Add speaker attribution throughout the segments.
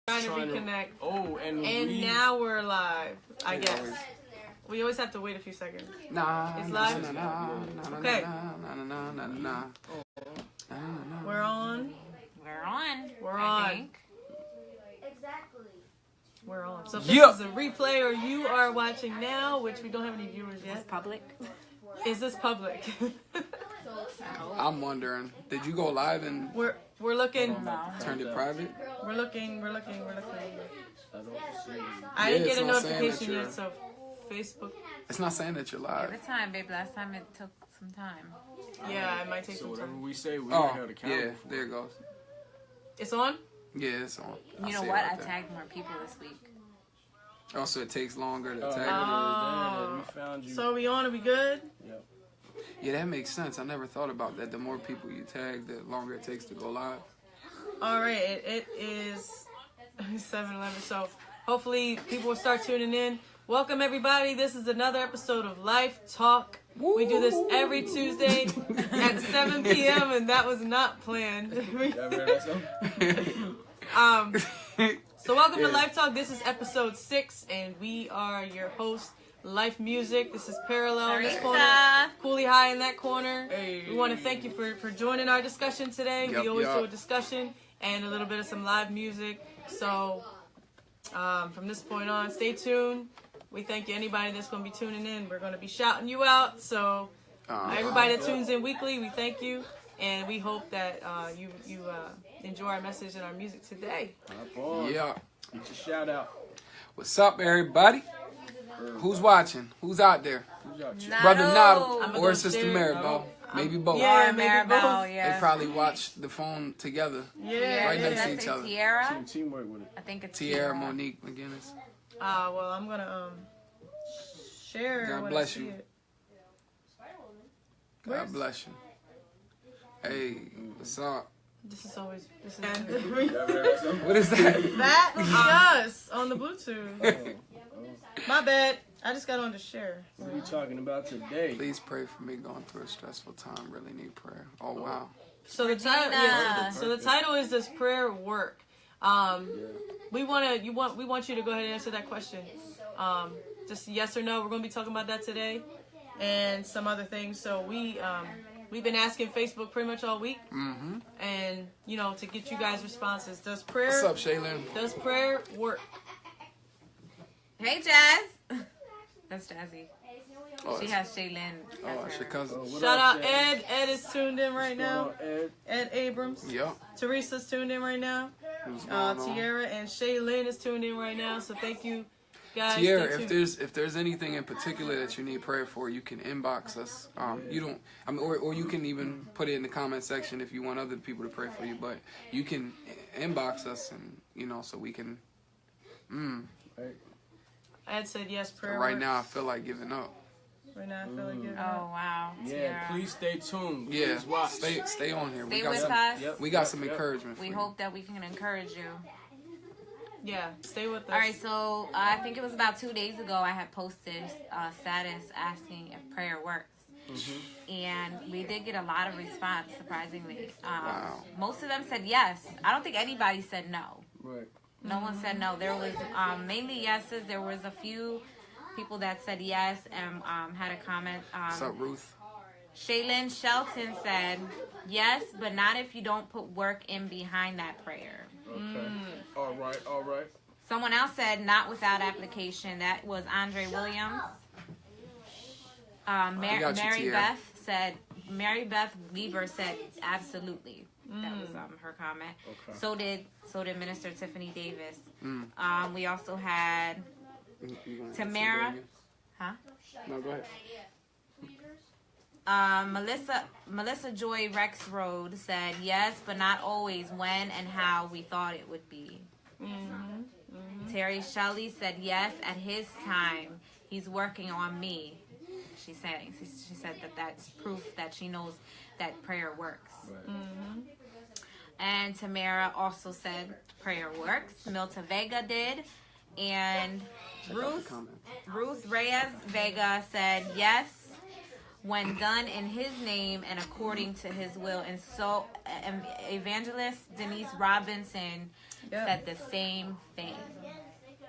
Speaker 1: Trying to reconnect.
Speaker 2: And
Speaker 1: now we're live, I guess. We always have to wait a few seconds. It's live? Okay. We're on.
Speaker 3: Exactly.
Speaker 1: We're on. So if this is a replay or you are watching now, which we don't have any viewers yet.
Speaker 4: Is this public?
Speaker 1: Is this public?
Speaker 5: I'm wondering, did you go live and
Speaker 1: We're looking.
Speaker 5: turned it private?
Speaker 1: We're looking. I didn't get a notification yet, so Facebook.
Speaker 5: It's not saying that you're live.
Speaker 4: Every time, babe. Last time it took some time.
Speaker 1: Yeah, it might take
Speaker 2: So
Speaker 1: some
Speaker 2: whatever
Speaker 1: time.
Speaker 2: we say, we
Speaker 5: Oh,
Speaker 2: held accountable
Speaker 5: yeah,
Speaker 2: for.
Speaker 5: there it goes.
Speaker 1: It's on?
Speaker 5: Yeah, it's on.
Speaker 4: You know
Speaker 5: see it
Speaker 4: what?
Speaker 5: right
Speaker 4: I
Speaker 5: there.
Speaker 4: tagged more people this week.
Speaker 5: Oh, so it takes longer to
Speaker 2: Oh,
Speaker 5: tag.
Speaker 1: Oh.
Speaker 2: we found you.
Speaker 1: So are we on? Are we good?
Speaker 2: Yep.
Speaker 5: Yeah, that makes sense. I never thought about that. The more people you tag, the longer it takes to go live.
Speaker 1: All right, it is 7:11. So hopefully people will start tuning in. Welcome everybody. This is another episode of LlifeTalk. We do this every Tuesday at 7 p.m. and that was not planned. So welcome to LlifeTalk. This is episode 6, and we are your hosts, Life Music. This is PairaLLel in this corner, Cooley High in that corner.
Speaker 2: Hey.
Speaker 1: We want to thank you for joining our discussion today. We always do a discussion and a little bit of some live music. So from this point on, stay tuned. We thank you, anybody that's going to be tuning in. We're going to be shouting you out. So everybody that tunes in weekly, we thank you. And we hope that you enjoy our message and our music today.
Speaker 5: Yeah.
Speaker 2: Get your shout out.
Speaker 5: What's up, everybody? Who's watching? Who's out there?
Speaker 2: Who's out here?
Speaker 5: Brother
Speaker 1: I'm
Speaker 5: Nado
Speaker 1: gonna
Speaker 5: or
Speaker 1: go
Speaker 5: Sister
Speaker 1: share.
Speaker 5: Maribel. Maybe both.
Speaker 1: Yeah,
Speaker 4: Or
Speaker 1: maybe
Speaker 4: Maribel,
Speaker 1: both.
Speaker 5: They
Speaker 4: yeah.
Speaker 5: probably watch the phone together.
Speaker 1: Yeah.
Speaker 5: Right next to
Speaker 4: That's
Speaker 5: each other.
Speaker 4: Tiara.
Speaker 2: Teamwork with it.
Speaker 4: I think it's
Speaker 5: Tierra Monique McGinnis.
Speaker 1: Well, I'm going to share
Speaker 5: God
Speaker 1: when
Speaker 5: bless
Speaker 1: I see
Speaker 5: you.
Speaker 1: it.
Speaker 5: God bless you. Hey, what's up?
Speaker 1: This is what
Speaker 5: What is that?
Speaker 1: that is us on the Bluetooth. My bad. I just got on to share.
Speaker 2: What are we talking about today?
Speaker 5: Please pray for me going through a stressful time. Really need prayer. Oh, wow.
Speaker 1: So the title, so the title is "Does Prayer Work?" We want you to go ahead and answer that question. Just yes or no. We're going to be talking about that today, and some other things. So we've been asking Facebook pretty much all week, and to get you guys' responses. Does prayer?
Speaker 5: What's up, Shaylin?
Speaker 1: Does prayer work?
Speaker 4: Hey, Jazz. That's Jazzy.
Speaker 5: Oh,
Speaker 4: She has Shaylin.
Speaker 5: oh,
Speaker 4: That's
Speaker 5: it's your
Speaker 4: her.
Speaker 5: cousin.
Speaker 2: What
Speaker 1: Shout
Speaker 2: up,
Speaker 1: out
Speaker 2: Chad?
Speaker 1: Ed. Ed is tuned in right now.
Speaker 2: Ed?
Speaker 1: Ed Abrams.
Speaker 5: Yep.
Speaker 1: Teresa's tuned in right now.
Speaker 5: What's going on?
Speaker 1: Tierra and Shaylin is tuned in right now. So thank you, guys.
Speaker 5: Tierra,
Speaker 1: Stay
Speaker 5: if
Speaker 1: tuned.
Speaker 5: there's anything in particular that you need prayer for, you can inbox us. Or you can even put it in the comment section if you want other people to pray for you. But you can inbox us, and so we can.
Speaker 1: Ed said yes. Prayer.
Speaker 5: Right
Speaker 1: works.
Speaker 5: now, I feel like giving up.
Speaker 1: Right now, I feel like giving
Speaker 4: Oh,
Speaker 1: up.
Speaker 4: wow.
Speaker 2: Yeah,
Speaker 4: Tiara.
Speaker 2: please stay tuned.
Speaker 5: Yeah,
Speaker 2: Please watch.
Speaker 5: stay on here.
Speaker 4: Stay
Speaker 5: got
Speaker 4: with
Speaker 5: some,
Speaker 4: us.
Speaker 2: Yep.
Speaker 5: We got some
Speaker 2: Yep.
Speaker 5: encouragement.
Speaker 4: We
Speaker 5: for
Speaker 4: hope that we can encourage you.
Speaker 1: Yeah, stay with us.
Speaker 4: All right, so I think it was about 2 days ago I had posted a status asking if prayer works. And we did get a lot of response, surprisingly.
Speaker 5: Wow.
Speaker 4: Most of them said yes. I don't think anybody said no.
Speaker 2: Right.
Speaker 4: No one said no. There was mainly yeses. There was a few people that said yes and had a comment.
Speaker 5: What's up, Ruth?
Speaker 4: Shaylin Shelton said yes, but not if you don't put work in behind that prayer.
Speaker 2: Okay. All right.
Speaker 4: Someone else said not without application. That was Andre Williams.
Speaker 5: got you, Tiara.
Speaker 4: Mary Beth Weaver said absolutely. That was her comment.
Speaker 2: Okay.
Speaker 4: So did Minister Tiffany Davis. We also had Tamara. Huh?
Speaker 5: No, go ahead.
Speaker 4: Melissa Joy Rexroad said yes, but not always when and how we thought it would be. Terry Shelley said yes at his time. He's working on me. She said that's proof that she knows that prayer works.
Speaker 2: Right.
Speaker 4: And Tamara also said prayer works. Milta Vega did, and Ruth Reyes Vega said yes when done in his name and according to his will. And so Evangelist Denise Robinson said the same thing.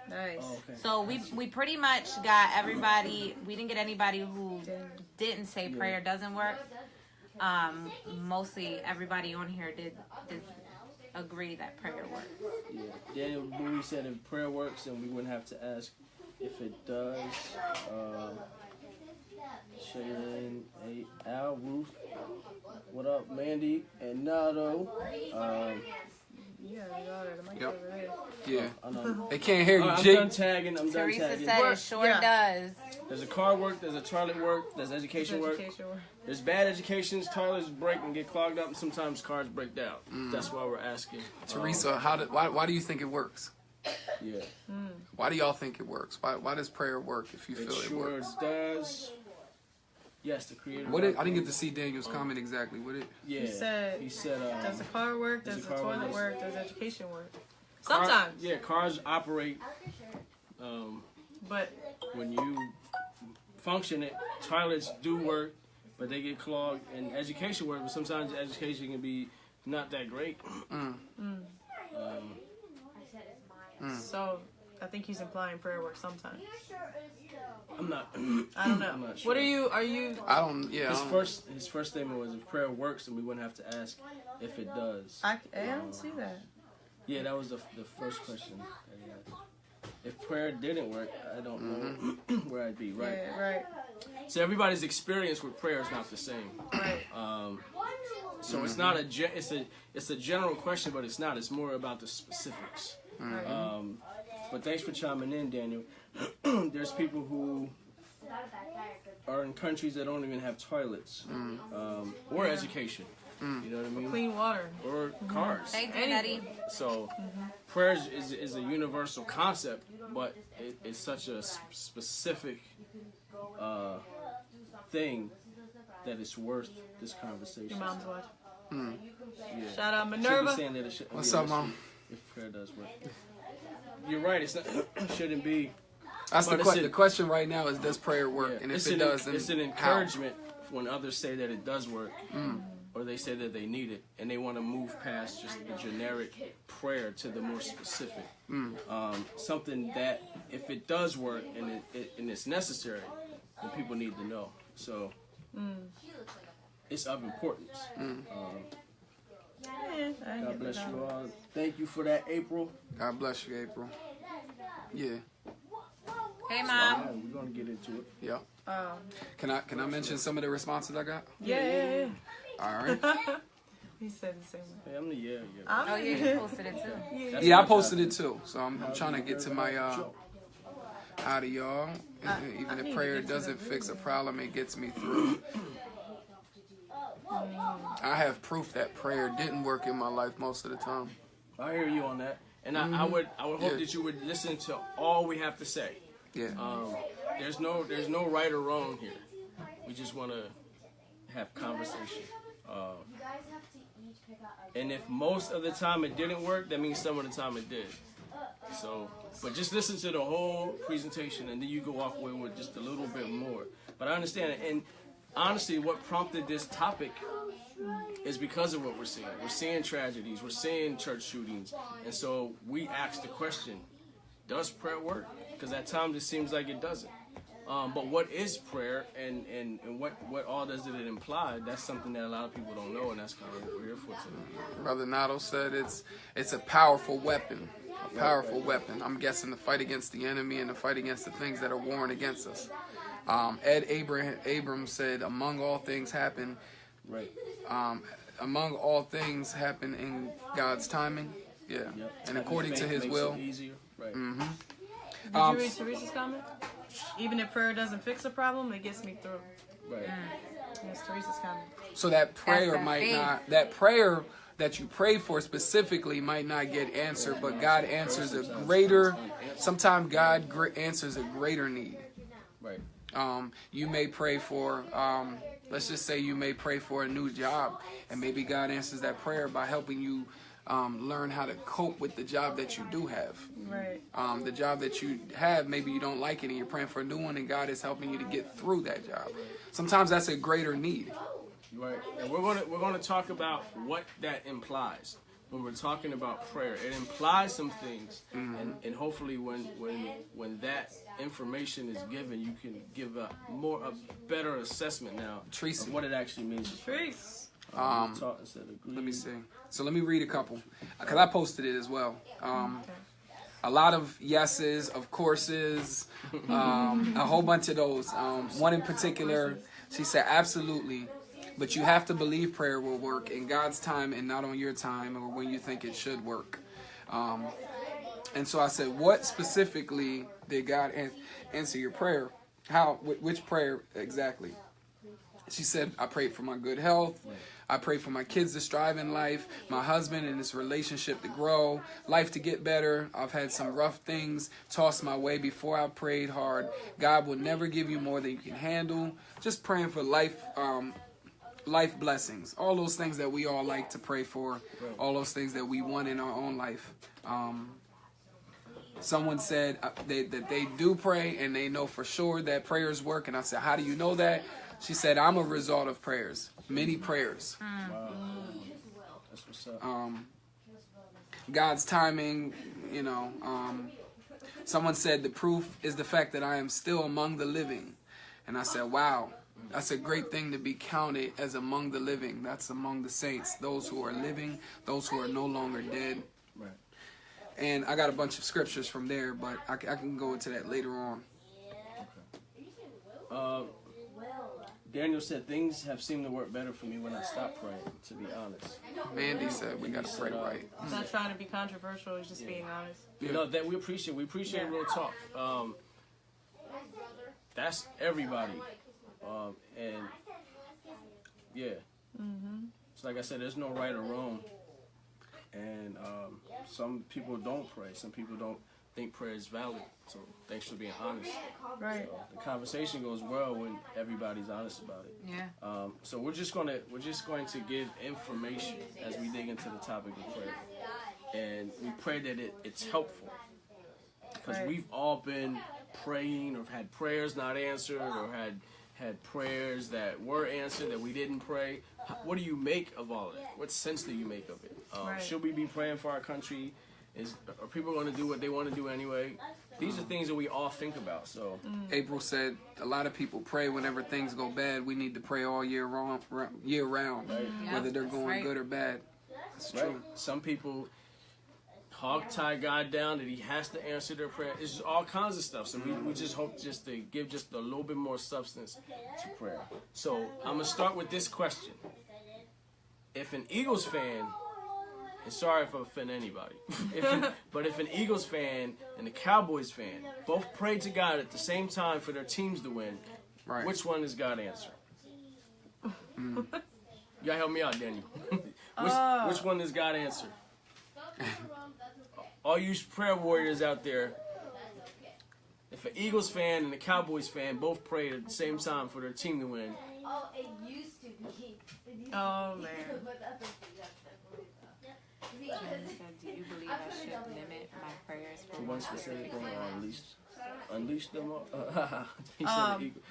Speaker 1: Nice.
Speaker 2: Oh, okay.
Speaker 4: So we pretty much got everybody. We didn't get anybody who didn't say prayer doesn't work. Mostly everybody on here did agree that prayer works.
Speaker 2: Yeah. Daniel Bowie said if prayer works, then we wouldn't have to ask if it does. Shaylin, Al, Ruth, what up, Mandy, and Nado.
Speaker 5: Yeah.
Speaker 2: I know.
Speaker 5: They can't hear you,
Speaker 2: I'm
Speaker 5: Jake.
Speaker 2: done tagging. I'm done
Speaker 4: Teresa
Speaker 2: tagging.
Speaker 4: said it sure does.
Speaker 2: There's a car work, there's a toilet work, there's education work. There's bad educations, toilets break and get clogged up, and sometimes cars break down. That's why we're asking.
Speaker 5: Teresa, why do you think it works?
Speaker 2: Yeah.
Speaker 5: Why do y'all think it works? Why does prayer work if you feel it
Speaker 2: sure
Speaker 5: works?
Speaker 2: does. Yes, the creator.
Speaker 5: I didn't get to see Daniel's comment exactly. What it?
Speaker 2: Yeah.
Speaker 1: He said does the car work? Does the toilet work? Does education work? Sometimes.
Speaker 2: Cars operate.
Speaker 1: But
Speaker 2: when you function it, toilets do work, but they get clogged. And education work, but sometimes education can be not that great.
Speaker 1: So I think he's implying prayer works sometimes.
Speaker 2: I'm not.
Speaker 1: I don't know.
Speaker 2: I'm not sure.
Speaker 1: What are you? Are you?
Speaker 5: I don't. Yeah.
Speaker 2: His first statement was if prayer works, then we wouldn't have to ask if it does.
Speaker 1: I don't see that.
Speaker 2: Yeah, that was the first question. If prayer didn't work, I don't know where I'd be. Right.
Speaker 1: Yeah, right.
Speaker 2: So everybody's experience with prayer is not the same.
Speaker 1: Right.
Speaker 2: So it's not it's a general question, but it's not. It's more about the specifics. But thanks for chiming in, Daniel. There's people who are in countries that don't even have toilets or education. You know what I mean?
Speaker 1: Clean water.
Speaker 2: Or cars.
Speaker 4: Thank you, Daddy.
Speaker 2: So prayer is a universal concept, but it's such a specific thing that it's worth this conversation.
Speaker 1: Your mom's watching.
Speaker 2: Yeah.
Speaker 1: Shout out Minerva.
Speaker 5: What's up, Mom?
Speaker 2: If prayer does work. You're right. It's not. Shouldn't be.
Speaker 5: That's the question right now is does prayer work?
Speaker 2: Yeah,
Speaker 5: and if it does, then
Speaker 2: it's an encouragement when others say that it does work, or they say that they need it, and they want to move past just the generic prayer to the more specific. Something that if it does work and it's necessary, then people need to know. So it's of importance. God bless you all. Thank you for that, April.
Speaker 5: God bless you, April. Yeah.
Speaker 4: Hey, Mom.
Speaker 2: Yeah, we're gonna get into it.
Speaker 5: Yeah. Can I mention some of the responses I got?
Speaker 1: Yeah.
Speaker 5: All right.
Speaker 1: He said the same way.
Speaker 2: Hey, I'm the yeah.
Speaker 4: Oh, yeah, you posted it too.
Speaker 5: Yeah, I posted it too. So I'm trying to get to my out of y'all. Even if prayer doesn't fix a problem, it gets me through. I have proof that prayer didn't work in my life most of the time.
Speaker 2: I hear you on that, and I would hope that you would listen to all we have to say.
Speaker 5: Yeah.
Speaker 2: There's no right or wrong here. We just want to have conversation. And if most of the time it didn't work, that means some of the time it did. So, but just listen to the whole presentation, and then you can walk away with just a little bit more. But I understand it, and honestly, what prompted this topic is because of what we're seeing. We're seeing tragedies. We're seeing church shootings. And so we asked the question, does prayer work? Because at times it seems like it doesn't. But what is prayer and what all does it imply? That's something that a lot of people don't know, and that's kind of what we're here for today.
Speaker 5: Brother Nato said it's a powerful weapon. A powerful weapon. I'm guessing the fight against the enemy and the fight against the things that are warring against us. Ed Abrams said, among all things happen.
Speaker 2: Right.
Speaker 5: Among all things happen in God's timing. Yeah.
Speaker 2: Yep.
Speaker 5: And according to his will.
Speaker 2: Easier. Right.
Speaker 1: Did you read Teresa's comment? Even if prayer doesn't fix a problem, it gets me through.
Speaker 2: Right.
Speaker 1: That's Teresa's comment.
Speaker 5: So that prayer
Speaker 4: That's
Speaker 5: might
Speaker 4: faith.
Speaker 5: not, that prayer that you pray for specifically might not get answered, but God answers a greater, sometimes God answers a greater need.
Speaker 2: Right.
Speaker 5: You may pray for, let's just say you may pray for a new job, and maybe God answers that prayer by helping you learn how to cope with the job that you do have.
Speaker 1: Right.
Speaker 5: The job that you have, maybe you don't like it, and you're praying for a new one, and God is helping you to get through that job. Sometimes that's a greater need.
Speaker 2: Right. And we're gonna talk about what that implies. when we're talking about prayer, it implies some things, and hopefully when that information is given, you can give a better assessment now of what it actually means.
Speaker 1: Trace.
Speaker 5: Let me see. So let me read a couple, because I posted it as well. A lot of yeses, of courses, a whole bunch of those. One in particular, she said, absolutely. But you have to believe prayer will work in God's time and not on your time or when you think it should work. And so I said, what specifically did God answer your prayer? How? Which prayer exactly? She said, I prayed for my good health. I pray for my kids to strive in life, my husband and his relationship to grow, life to get better. I've had some rough things tossed my way before I prayed hard. God will never give you more than you can handle. Just praying for life blessings, all those things that we all like to pray for, all those things that we want in our own life. Someone said that they do pray and they know for sure that prayers work. And I said, how do you know that? She said, I'm a result of prayers, many prayers.
Speaker 2: Wow. That's what's up.
Speaker 5: God's timing, someone said the proof is the fact that I am still among the living. And I said, wow. That's a great thing to be counted as among the living. That's among the saints, those who are living, those who are no longer dead.
Speaker 2: Right.
Speaker 5: And I got a bunch of scriptures from there, but I can go into that later on.
Speaker 2: Okay. Daniel said things have seemed to work better for me when I stopped praying, to be honest.
Speaker 5: Mandy said we got to pray right.
Speaker 1: He's not trying to be controversial, he's just being honest.
Speaker 2: Yeah. No, that we appreciate real talk. That's everybody. And yeah, it's like I said, there's no right or wrong, and some people don't pray, some people don't think prayer is valid, so thanks for being honest.
Speaker 1: Right.
Speaker 2: So the conversation goes well when everybody's honest about it.
Speaker 4: Yeah.
Speaker 2: So we're just going to give information as we dig into the topic of prayer, and we pray that it's helpful, because we've all been praying or had prayers not answered or had prayers that were answered that we didn't pray. What do you make of all of it? What sense do you make of it? Should we be praying for our country? Are people going to do what they want to do anyway? These are things that we all think about. So
Speaker 5: April said a lot of people pray whenever things go bad. We need to pray all year round, right? Whether they're going good or bad. That's true.
Speaker 2: Some people hog-tie God down that he has to answer their prayer. It's just all kinds of stuff. So we just hope just to give just a little bit more substance to prayer. So I'm going to start with this question. If an Eagles fan, and sorry if I offend anybody, but if an Eagles fan and a Cowboys fan both pray to God at the same time for their teams to win, which one does God answer? You gotta help me out, Daniel. Which one does God answer? All you prayer warriors out there, if an Eagles fan and a Cowboys fan both pray at the same time for their team to win.
Speaker 3: Oh, it used to be.
Speaker 1: Oh, man.
Speaker 4: Do you believe I should limit my prayers for
Speaker 2: one specific one, or unleash them all? He said the Eagles.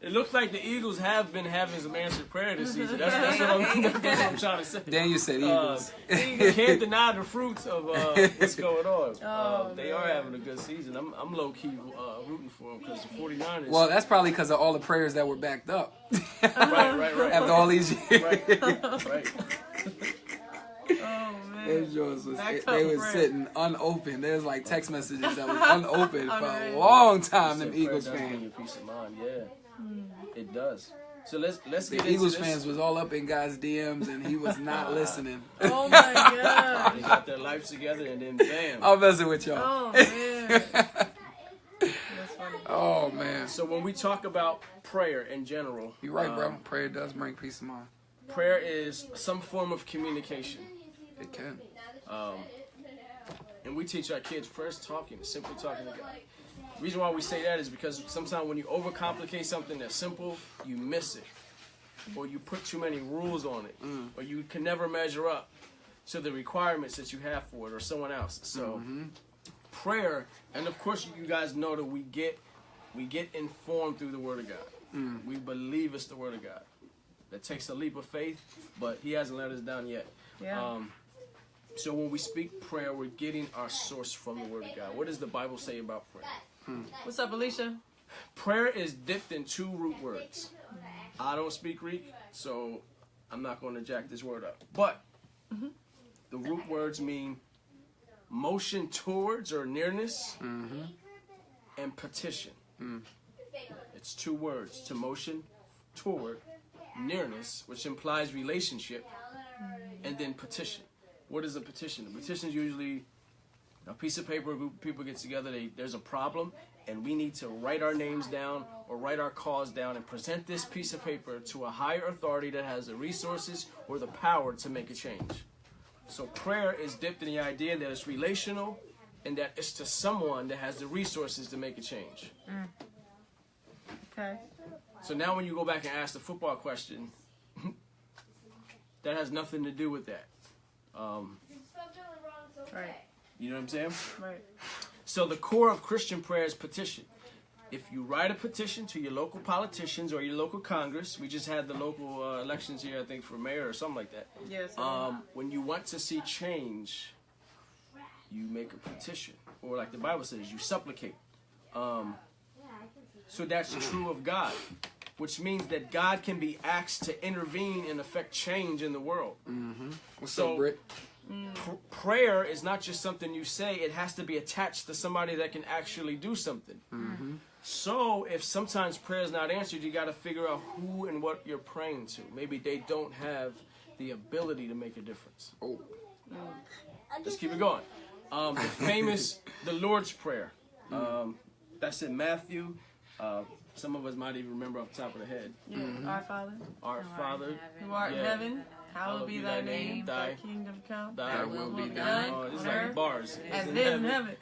Speaker 2: It looks like the Eagles have been having some answered prayer this season. That's what I'm trying to say.
Speaker 5: Daniel said Eagles.
Speaker 2: You can't deny the fruits of what's going on. They are having a good season. I'm low-key rooting for them because the 49ers...
Speaker 5: Well, that's probably because of all the prayers that were backed up.
Speaker 2: Right.
Speaker 5: After all these years.
Speaker 2: Right.
Speaker 1: Oh, man.
Speaker 5: They were sitting unopened. There's like text messages that was unopened for a long time, them Eagles fans.
Speaker 2: Peace of mind, yeah. It does. So let's get into
Speaker 5: the Eagles fans was all up in God's DMs and he was not listening.
Speaker 1: Oh my God!
Speaker 2: They got their lives together and then bam.
Speaker 5: I'm messing with y'all.
Speaker 1: Oh man. That's funny.
Speaker 5: Oh man.
Speaker 2: So when we talk about prayer in general,
Speaker 5: you're right, bro. Prayer does bring peace of mind.
Speaker 2: Prayer is some form of communication.
Speaker 5: It can.
Speaker 2: And we teach our kids prayer is talking, simply talking to God. The reason why we say that is because sometimes when you overcomplicate something that's simple, you miss it. Or you put too many rules on it. Or you can never measure up to the requirements that you have for it or someone else. So prayer, and of course you guys know that we get informed through the Word of God. We believe it's the Word of God. That takes a leap of faith, but he hasn't let us down yet.
Speaker 1: Yeah.
Speaker 2: So when we speak prayer, we're getting our source from the Word of God. What does the Bible say about prayer?
Speaker 1: What's up, Alicia?
Speaker 2: Prayer is dipped in 2 root words. I don't speak Greek, so I'm not going to jack this word up. But the root words mean motion towards or nearness and petition. It's 2 words, to motion toward, nearness, which implies relationship, and then petition. What is a petition? A petition is usually a piece of paper, a group of people get together, there's a problem, and we need to write our names down or write our cause down and present this piece of paper to a higher authority that has the resources or the power to make a change. So prayer is dipped in the idea that it's relational and that it's to someone that has the resources to make a change.
Speaker 1: Okay.
Speaker 2: So now when you go back and ask the football question, that has nothing to do with that.
Speaker 1: Right.
Speaker 2: You know what I'm saying?
Speaker 1: Right.
Speaker 2: So the core of Christian prayer is petition. If you write a petition to your local politicians or your local Congress, we just had the local elections here, I think, for mayor or something like that.
Speaker 1: Yes.
Speaker 2: When you want to see change, you make a petition. Or like the Bible says, you supplicate. So that's true of God, which means that God can be asked to intervene and affect change in the world.
Speaker 5: What's up, Britt?
Speaker 2: Prayer is not just something you say, it has to be attached to somebody that can actually do something. So if sometimes prayer is not answered, you got to figure out who and what you're praying to. Maybe they don't have the ability to make a difference. Let's keep it going. The famous, the Lord's Prayer. That's in Matthew. Some of us might even remember off the top of the head.
Speaker 1: Our Father,
Speaker 2: Our Father,
Speaker 1: who art in heaven, hallowed be thy name. Thy kingdom come.
Speaker 2: Thy will be done. It's like bars.
Speaker 1: As it is in heaven.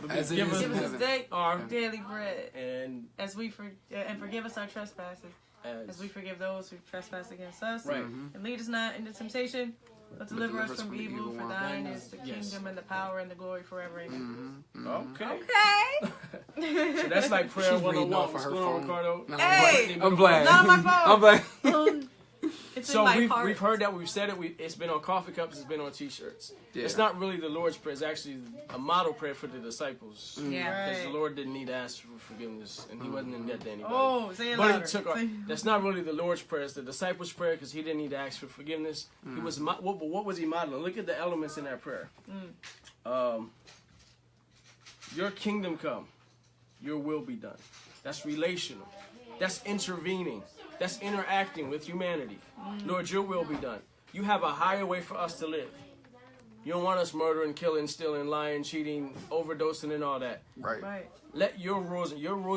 Speaker 5: As it
Speaker 2: Give
Speaker 5: is
Speaker 2: us
Speaker 5: in
Speaker 1: Give us
Speaker 5: heaven.
Speaker 1: this day
Speaker 2: our
Speaker 1: daily bread,
Speaker 2: and
Speaker 1: as we and forgive us our trespasses, as we forgive those who trespass against us.
Speaker 2: Right.
Speaker 1: And lead us not into temptation, but deliver us from evil. For thine is the kingdom and the power and the glory forever. Amen.
Speaker 2: Okay.
Speaker 4: Okay.
Speaker 2: So that's like prayer
Speaker 5: She's reading
Speaker 2: 101.
Speaker 5: off of
Speaker 2: What's
Speaker 5: her
Speaker 2: going on,
Speaker 5: phone.
Speaker 2: Ricardo?
Speaker 5: No,
Speaker 1: Hey!
Speaker 5: I'm glad.
Speaker 1: Not my phone.
Speaker 5: I'm glad.
Speaker 1: It's
Speaker 2: So
Speaker 1: in my heart.
Speaker 2: we've heard that, we've said it, it's been on coffee cups, it's been on t-shirts.
Speaker 5: Yeah.
Speaker 2: It's not really the Lord's Prayer, it's actually a model prayer for the disciples.
Speaker 4: Yeah.
Speaker 2: Because the
Speaker 1: Right.
Speaker 2: Lord didn't need to ask for forgiveness, and he wasn't in debt to anybody.
Speaker 1: Oh, say it
Speaker 2: But
Speaker 1: louder.
Speaker 2: he took that's not really the Lord's Prayer, it's the disciples' prayer, because he didn't need to ask for forgiveness. He was what was he modeling? Look at the elements in that prayer. Your kingdom come, your will be done. That's relational. That's intervening. That's interacting with humanity. Lord, your will be done. You have a higher way for us to live. You don't want us murdering, killing, stealing, lying, cheating, overdosing, and all that.
Speaker 5: Right.
Speaker 1: Right.
Speaker 2: Let your rules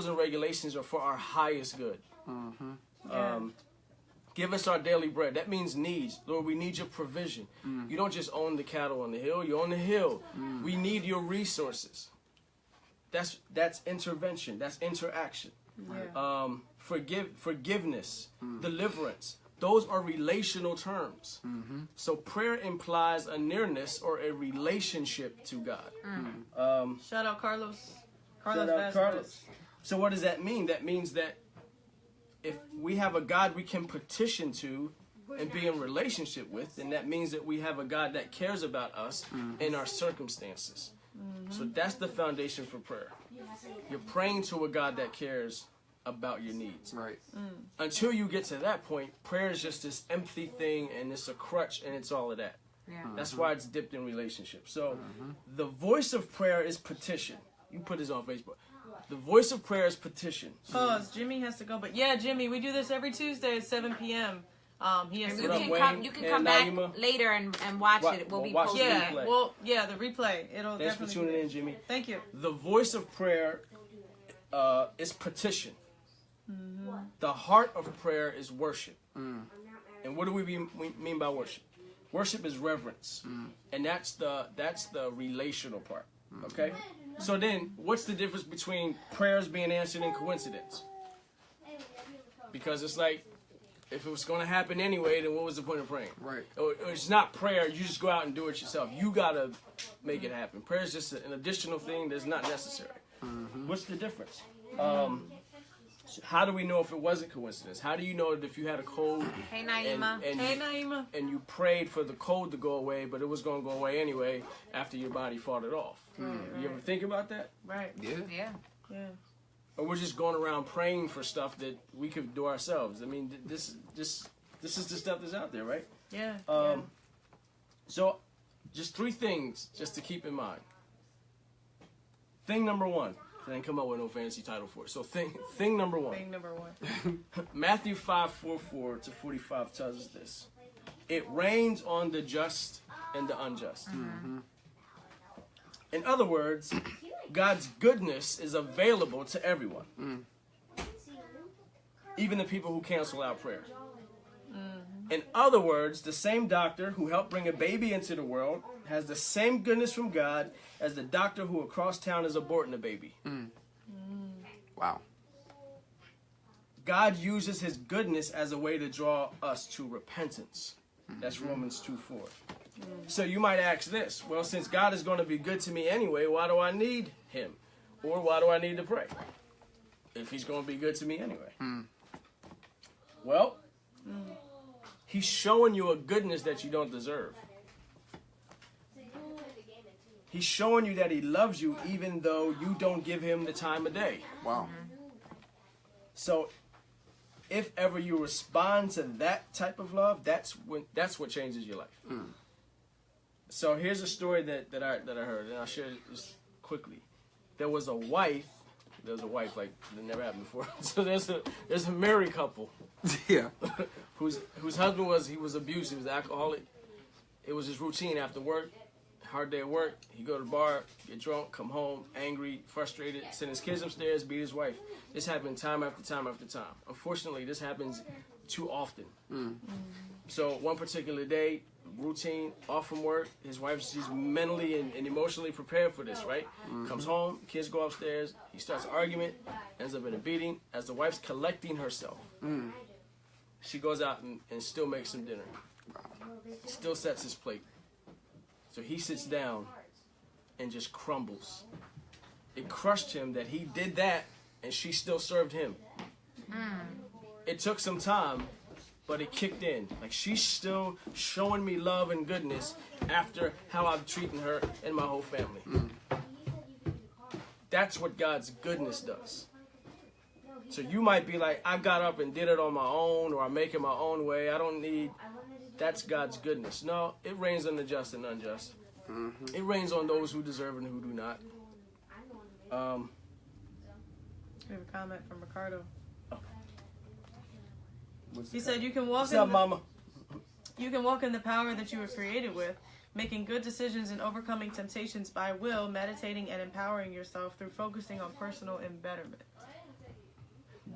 Speaker 2: and regulations are for our highest good.
Speaker 1: Yeah.
Speaker 2: Give us our daily bread. That means needs. Lord, we need your provision. You don't just own the cattle on the hill. You own the hill. We need your resources. That's intervention. That's interaction.
Speaker 1: Yeah.
Speaker 2: Forgiveness, deliverance. Those are relational terms. So prayer implies a nearness or a relationship to God.
Speaker 1: Shout out Carlos.
Speaker 2: Shout out
Speaker 1: Vasquez.
Speaker 2: Carlos. So what does that mean? That means that if we have a God we can petition to and be in relationship with, then that means that we have a God that cares about us in our circumstances. So that's the foundation for prayer. You're praying to a God that cares about your needs.
Speaker 5: Right.
Speaker 2: Until you get to that point, prayer is just this empty thing, and it's a crutch, and it's all of that.
Speaker 4: Yeah.
Speaker 2: That's why it's dipped in relationships. So the voice of prayer is petition. You put this on Facebook. The voice of prayer is petition.
Speaker 1: Pause. Jimmy has to go, but yeah, Jimmy, we do this every Tuesday at 7 p.m. He has
Speaker 4: You
Speaker 1: to
Speaker 4: can
Speaker 1: go.
Speaker 4: come. You can come back later and watch it. It will be
Speaker 2: Watch
Speaker 4: posted.
Speaker 1: Yeah,
Speaker 2: replay.
Speaker 1: well, yeah, the replay. It'll
Speaker 2: Thanks for
Speaker 1: definitely.
Speaker 2: tuning in, Jimmy.
Speaker 1: Thank you.
Speaker 2: The voice of prayer is petition. The heart of prayer is worship. And what do we mean by worship? Worship is reverence, and that's the relational part. Okay. So then, what's the difference between prayers being answered and coincidence? Because it's like, if it was going to happen anyway, then what was the point of praying?
Speaker 5: Right.
Speaker 2: Or it's not prayer. You just go out and do it yourself. You gotta make it happen. Prayer is just an additional thing that's not necessary. What's the difference? How do we know if it wasn't coincidence? How do you know that if you had a cold
Speaker 4: Hey, Naima.
Speaker 1: Naima.
Speaker 2: and you prayed for the cold to go away, but it was going to go away anyway after your body fought it off? You ever think about that?
Speaker 1: Right.
Speaker 4: Yeah.
Speaker 2: Or we're just going around praying for stuff that we could do ourselves. I mean, this is the stuff that's out there, right?
Speaker 1: Yeah.
Speaker 2: So, just 3 things just to keep in mind. Thing number 1. I didn't come up with no fancy title for it. So thing number 1.
Speaker 1: Thing number 1.
Speaker 2: Matthew 5:44 to 45 tells us this. It rains on the just and the unjust. Mm-hmm. In other words, God's goodness is available to everyone. Even the people who cancel out prayer. In other words, the same doctor who helped bring a baby into the world has the same goodness from God as the doctor who across town is aborting a baby.
Speaker 5: Wow.
Speaker 2: God uses his goodness as a way to draw us to repentance. That's Romans 2:4. So you might ask this, well, since God is going to be good to me anyway, why do I need him? Or why do I need to pray? If he's going to be good to me anyway. Well, he's showing you a goodness that you don't deserve. He's showing you that he loves you even though you don't give him the time of day.
Speaker 5: Wow.
Speaker 2: So if ever you respond to that type of love, that's what changes your life. So here's a story that I heard, and I'll share this quickly. There was a wife like that never happened before. So there's a married couple.
Speaker 5: Yeah.
Speaker 2: whose husband was abusive, he was alcoholic. It was his routine after work, hard day at work, he'd go to the bar, get drunk, come home, angry, frustrated, send his kids upstairs, beat his wife. This happened time after time after time. Unfortunately, this happens too often. So one particular day, routine, off from work, his wife, she's mentally and emotionally prepared for this, right? Comes home, kids go upstairs, he starts an argument, ends up in a beating. As the wife's collecting herself, she goes out and still makes him dinner. Still sets his plate. So he sits down and just crumbles. It crushed him that he did that and she still served him. It took some time, but it kicked in. Like, she's still showing me love and goodness after how I'm treating her and my whole family. That's what God's goodness does. So you might be like, I got up and did it on my own, or I'm making my own way. I don't need... That's God's goodness. No, it rains on the just and unjust. It rains on those who deserve and who do not.
Speaker 1: We have a comment from Ricardo.
Speaker 2: What's
Speaker 1: He
Speaker 2: the
Speaker 1: said, "You can walk
Speaker 2: What's
Speaker 1: in
Speaker 2: up, Mama?
Speaker 1: You can walk in the power that you were created with, making good decisions and overcoming temptations by will, meditating and empowering yourself through focusing on personal embetterment."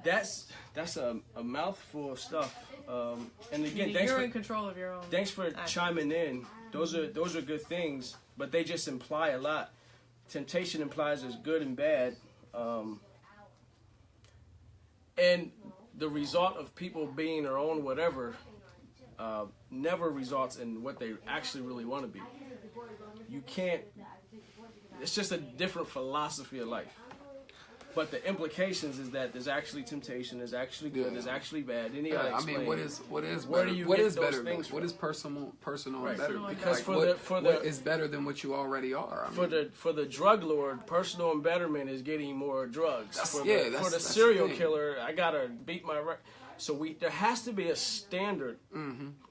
Speaker 2: That's a mouthful of stuff. And again,
Speaker 1: you're in control of your own.
Speaker 2: Thanks for chiming in. Those are good things, but they just imply a lot. Temptation implies there's good and bad, and the result of people being their own whatever never results in what they actually really want to be. You can't. It's just a different philosophy of life. But the implications is that there's actually temptation, there's actually good, there's actually bad. And
Speaker 5: I mean, what is
Speaker 2: where
Speaker 5: better?
Speaker 2: do you
Speaker 5: What
Speaker 2: get
Speaker 5: is
Speaker 2: those
Speaker 5: better?
Speaker 2: things
Speaker 5: What
Speaker 2: from?
Speaker 5: is personal
Speaker 2: Right.
Speaker 5: and better?
Speaker 2: Because
Speaker 5: like,
Speaker 2: what
Speaker 5: is better than what you already are? I mean,
Speaker 2: for the drug lord, personal embetterment is getting more drugs. For the
Speaker 5: that's
Speaker 2: serial
Speaker 5: the thing.
Speaker 2: killer, I gotta beat my record. So there has to be a standard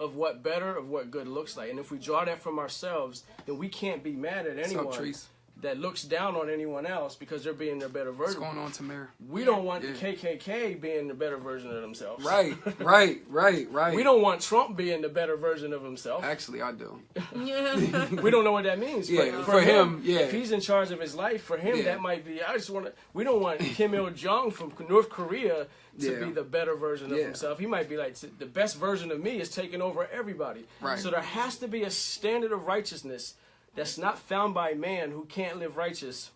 Speaker 2: of what better, of what good looks like. And if we draw that from ourselves, then we can't be mad at anyone that looks down on anyone else because they're being their better version.
Speaker 5: What's going on, Tamara?
Speaker 2: We don't want the KKK being the better version of themselves.
Speaker 5: Right.
Speaker 2: We don't want Trump being the better version of himself.
Speaker 5: Actually, I do.
Speaker 2: We don't know what that means.
Speaker 5: For him,
Speaker 2: if he's in charge of his life, for him that might be. We don't want Kim Il-jung from North Korea to be the better version of himself. He might be like, the best version of me is taking over everybody.
Speaker 5: Right.
Speaker 2: So there has to be a standard of righteousness that's not found by man who can't live righteous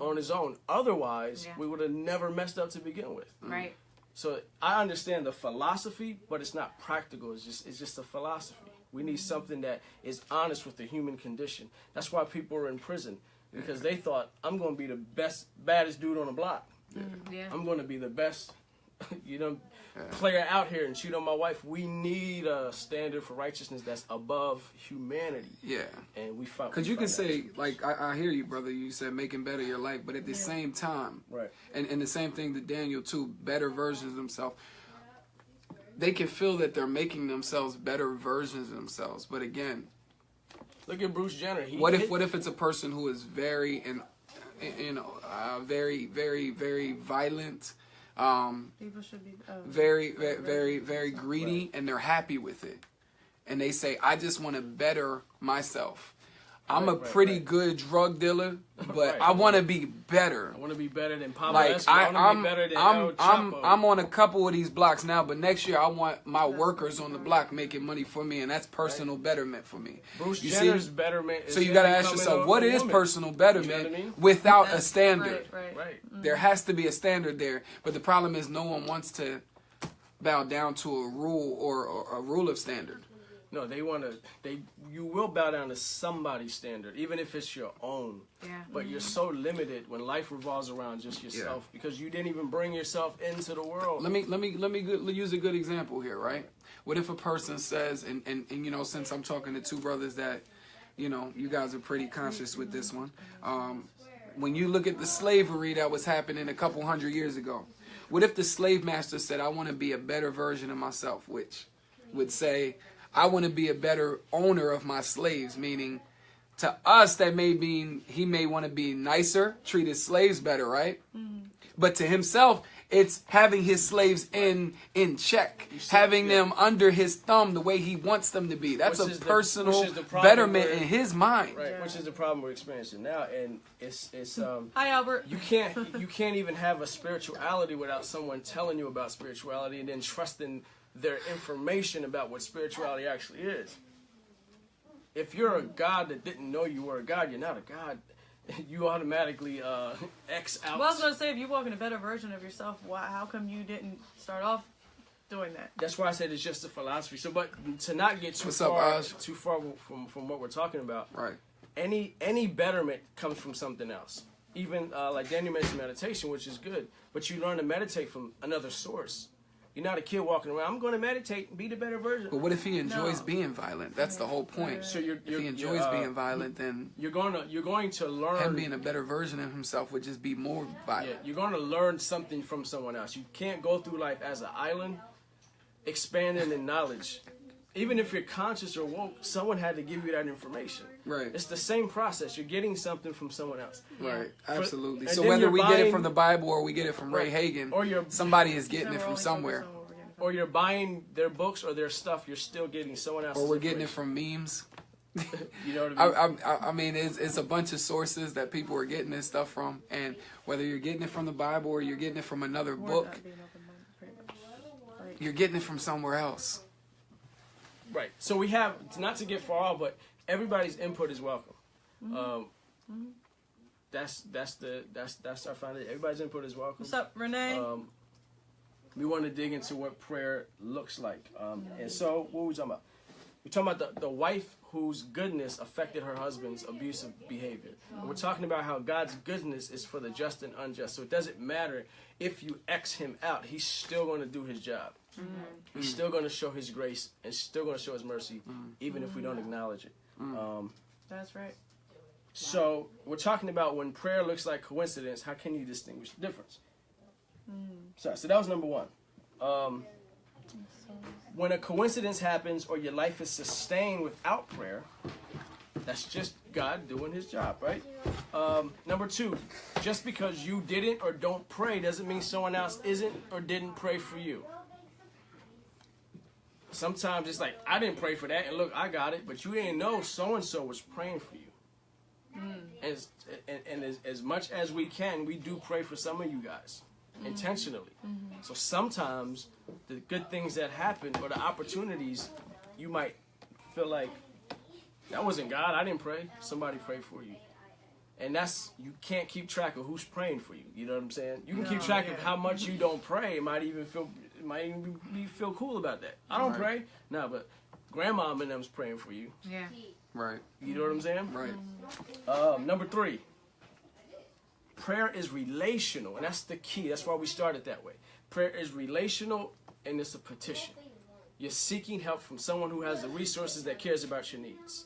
Speaker 2: on his own. Otherwise, we would have never messed up to begin with.
Speaker 4: Right.
Speaker 2: So I understand the philosophy, but it's not practical. It's just a philosophy. We need something that is honest with the human condition. That's why people are in prison, because they thought, I'm going to be the baddest dude on the block. I'm going to be the best play her out here and cheat on my wife. We need a standard for righteousness that's above humanity.
Speaker 5: Yeah.
Speaker 2: And we found.
Speaker 5: Because you can say, like, I hear you, brother. You said making better your life, but at the same time,
Speaker 2: right.
Speaker 5: And the same thing to Daniel too. Better versions of themselves. They can feel that they're making themselves better versions of themselves, but again,
Speaker 2: look at Bruce Jenner.
Speaker 5: What if it's a person who is very very, very, very violent,
Speaker 1: people should be
Speaker 5: very, very, very, very greedy, and they're happy with it, and they say, "I just want to better myself. I'm a pretty good drug dealer, but I want to be better.
Speaker 2: I want to be better than Pablo
Speaker 5: Like
Speaker 2: Escobar. I want to be better than El Chapo.
Speaker 5: I'm on a couple of these blocks now, but next year I want my workers on the block making money for me, and that's personal betterment for me."
Speaker 2: Bruce Jenner's betterment.
Speaker 5: So you got to ask yourself, what is personal betterment without a standard?
Speaker 2: Right.
Speaker 5: There has to be a standard there, but the problem is no one wants to bow down to a rule or a rule of standard.
Speaker 2: No, you will bow down to somebody's standard, even if it's your own.
Speaker 4: Yeah.
Speaker 2: But you're so limited when life revolves around just yourself because you didn't even bring yourself into the world.
Speaker 5: Let me use a good example here, right? What if a person says, and you know, since I'm talking to two brothers that, you know, you guys are pretty conscious with this one. When you look at the slavery that was happening a couple hundred years ago, what if the slave master said, "I want to be a better version of myself," which would say, "I want to be a better owner of my slaves," meaning to us that may mean he may want to be nicer, treat his slaves better, right? Mm-hmm. But to himself, it's having his slaves in check, having them under his thumb the way he wants them to be. That's a personal betterment in his mind.
Speaker 2: Right, which is the problem we're experiencing now, and it's
Speaker 1: Hi, Albert.
Speaker 2: You can't even have a spirituality without someone telling you about spirituality and then trusting their information about what spirituality actually is. If you're a God that didn't know you were a God, you're not a God. You automatically X out.
Speaker 1: Well, I was going to say, if you walk in a better version of yourself, how come you didn't start off doing that?
Speaker 2: That's why I said it's just a philosophy. So, but to not get too far from what we're talking about,
Speaker 5: right?
Speaker 2: Any betterment comes from something else. Even like Daniel mentioned meditation, which is good, but you learn to meditate from another source. You're not a kid walking around, "I'm going to meditate and be the better version."
Speaker 5: But what if he enjoys being violent? That's the whole point.
Speaker 2: So if
Speaker 5: he enjoys being violent, then
Speaker 2: you're going to learn.
Speaker 5: Him being a better version of himself would just be more violent.
Speaker 2: Yeah, you're going to learn something from someone else. You can't go through life as an island, expanding in knowledge. Even if you're conscious or woke, someone had to give you that information.
Speaker 5: Right.
Speaker 2: It's the same process. You're getting something from someone else.
Speaker 5: Right. Absolutely. So whether we get it from the Bible or we get it from Ray Hagen,
Speaker 2: or
Speaker 5: somebody is getting it from somewhere.
Speaker 2: Or you're buying their books or their stuff, you're still getting someone else's.
Speaker 5: Or we're getting it from memes.
Speaker 2: You know what I mean?
Speaker 5: I mean, it's a bunch of sources that people are getting this stuff from, and whether you're getting it from the Bible or you're getting it from another book, you're getting it from somewhere else.
Speaker 2: Right. So we have, not to get far off, but everybody's input is welcome. Mm-hmm. That's our foundation. Everybody's input is welcome.
Speaker 1: What's up, Renee?
Speaker 2: We want to dig into what prayer looks like. And so, what are we talking about? We're talking about the wife whose goodness affected her husband's abusive behavior. And we're talking about how God's goodness is for the just and unjust. So it doesn't matter if you X him out. He's still going to do his job. Mm-hmm. He's still going to show his grace and still going to show his mercy, even if we don't acknowledge it.
Speaker 1: That's right.
Speaker 2: So we're talking about when prayer looks like coincidence, how can you distinguish the difference? So that was number one. When a coincidence happens or your life is sustained without prayer, that's just God doing his job, right? Number two, just because you didn't or don't pray doesn't mean someone else isn't or didn't pray for you. Sometimes it's like, I didn't pray for that, and look, I got it, but you didn't know so-and-so was praying for you. And as much as we can, we do pray for some of you guys. Intentionally. So sometimes the good things that happen or the opportunities, you might feel like that wasn't God, I didn't pray, somebody prayed for you. And you can't keep track of who's praying for you. You know what I'm saying? You can keep track of how much you don't pray. It might even feel cool about that. I don't pray. No, but grandma and them's praying for you.
Speaker 4: Yeah.
Speaker 5: Right.
Speaker 2: You know what I'm saying?
Speaker 5: Right.
Speaker 2: Number three. prayer is relational, and that's the key. That's why we started that way. Prayer is relational, and it's a petition. You're seeking help from someone who has the resources that cares about your needs.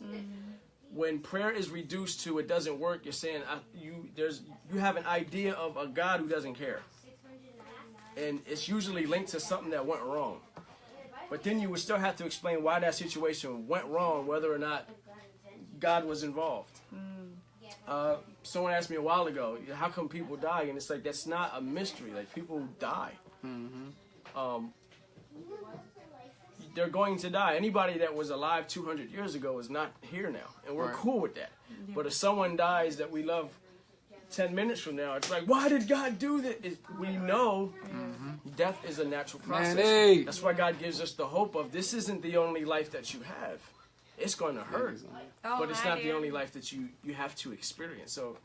Speaker 2: When prayer is reduced to it doesn't work, you're saying you have an idea of a God who doesn't care. And it's usually linked to something that went wrong. But then you would still have to explain why that situation went wrong, whether or not God was involved. Someone asked me a while ago, how come people die? And it's like, that's not a mystery. Like, people die. They're going to die. Anybody that was alive 200 years ago is not here now. And we're cool with that. But if someone dies that we love 10 minutes from now, it's like, why did God do this? We know death is a natural process. That's why God gives us the hope of this isn't the only life that you have. It's going to hurt. But it's not the only life that you have to experience. So,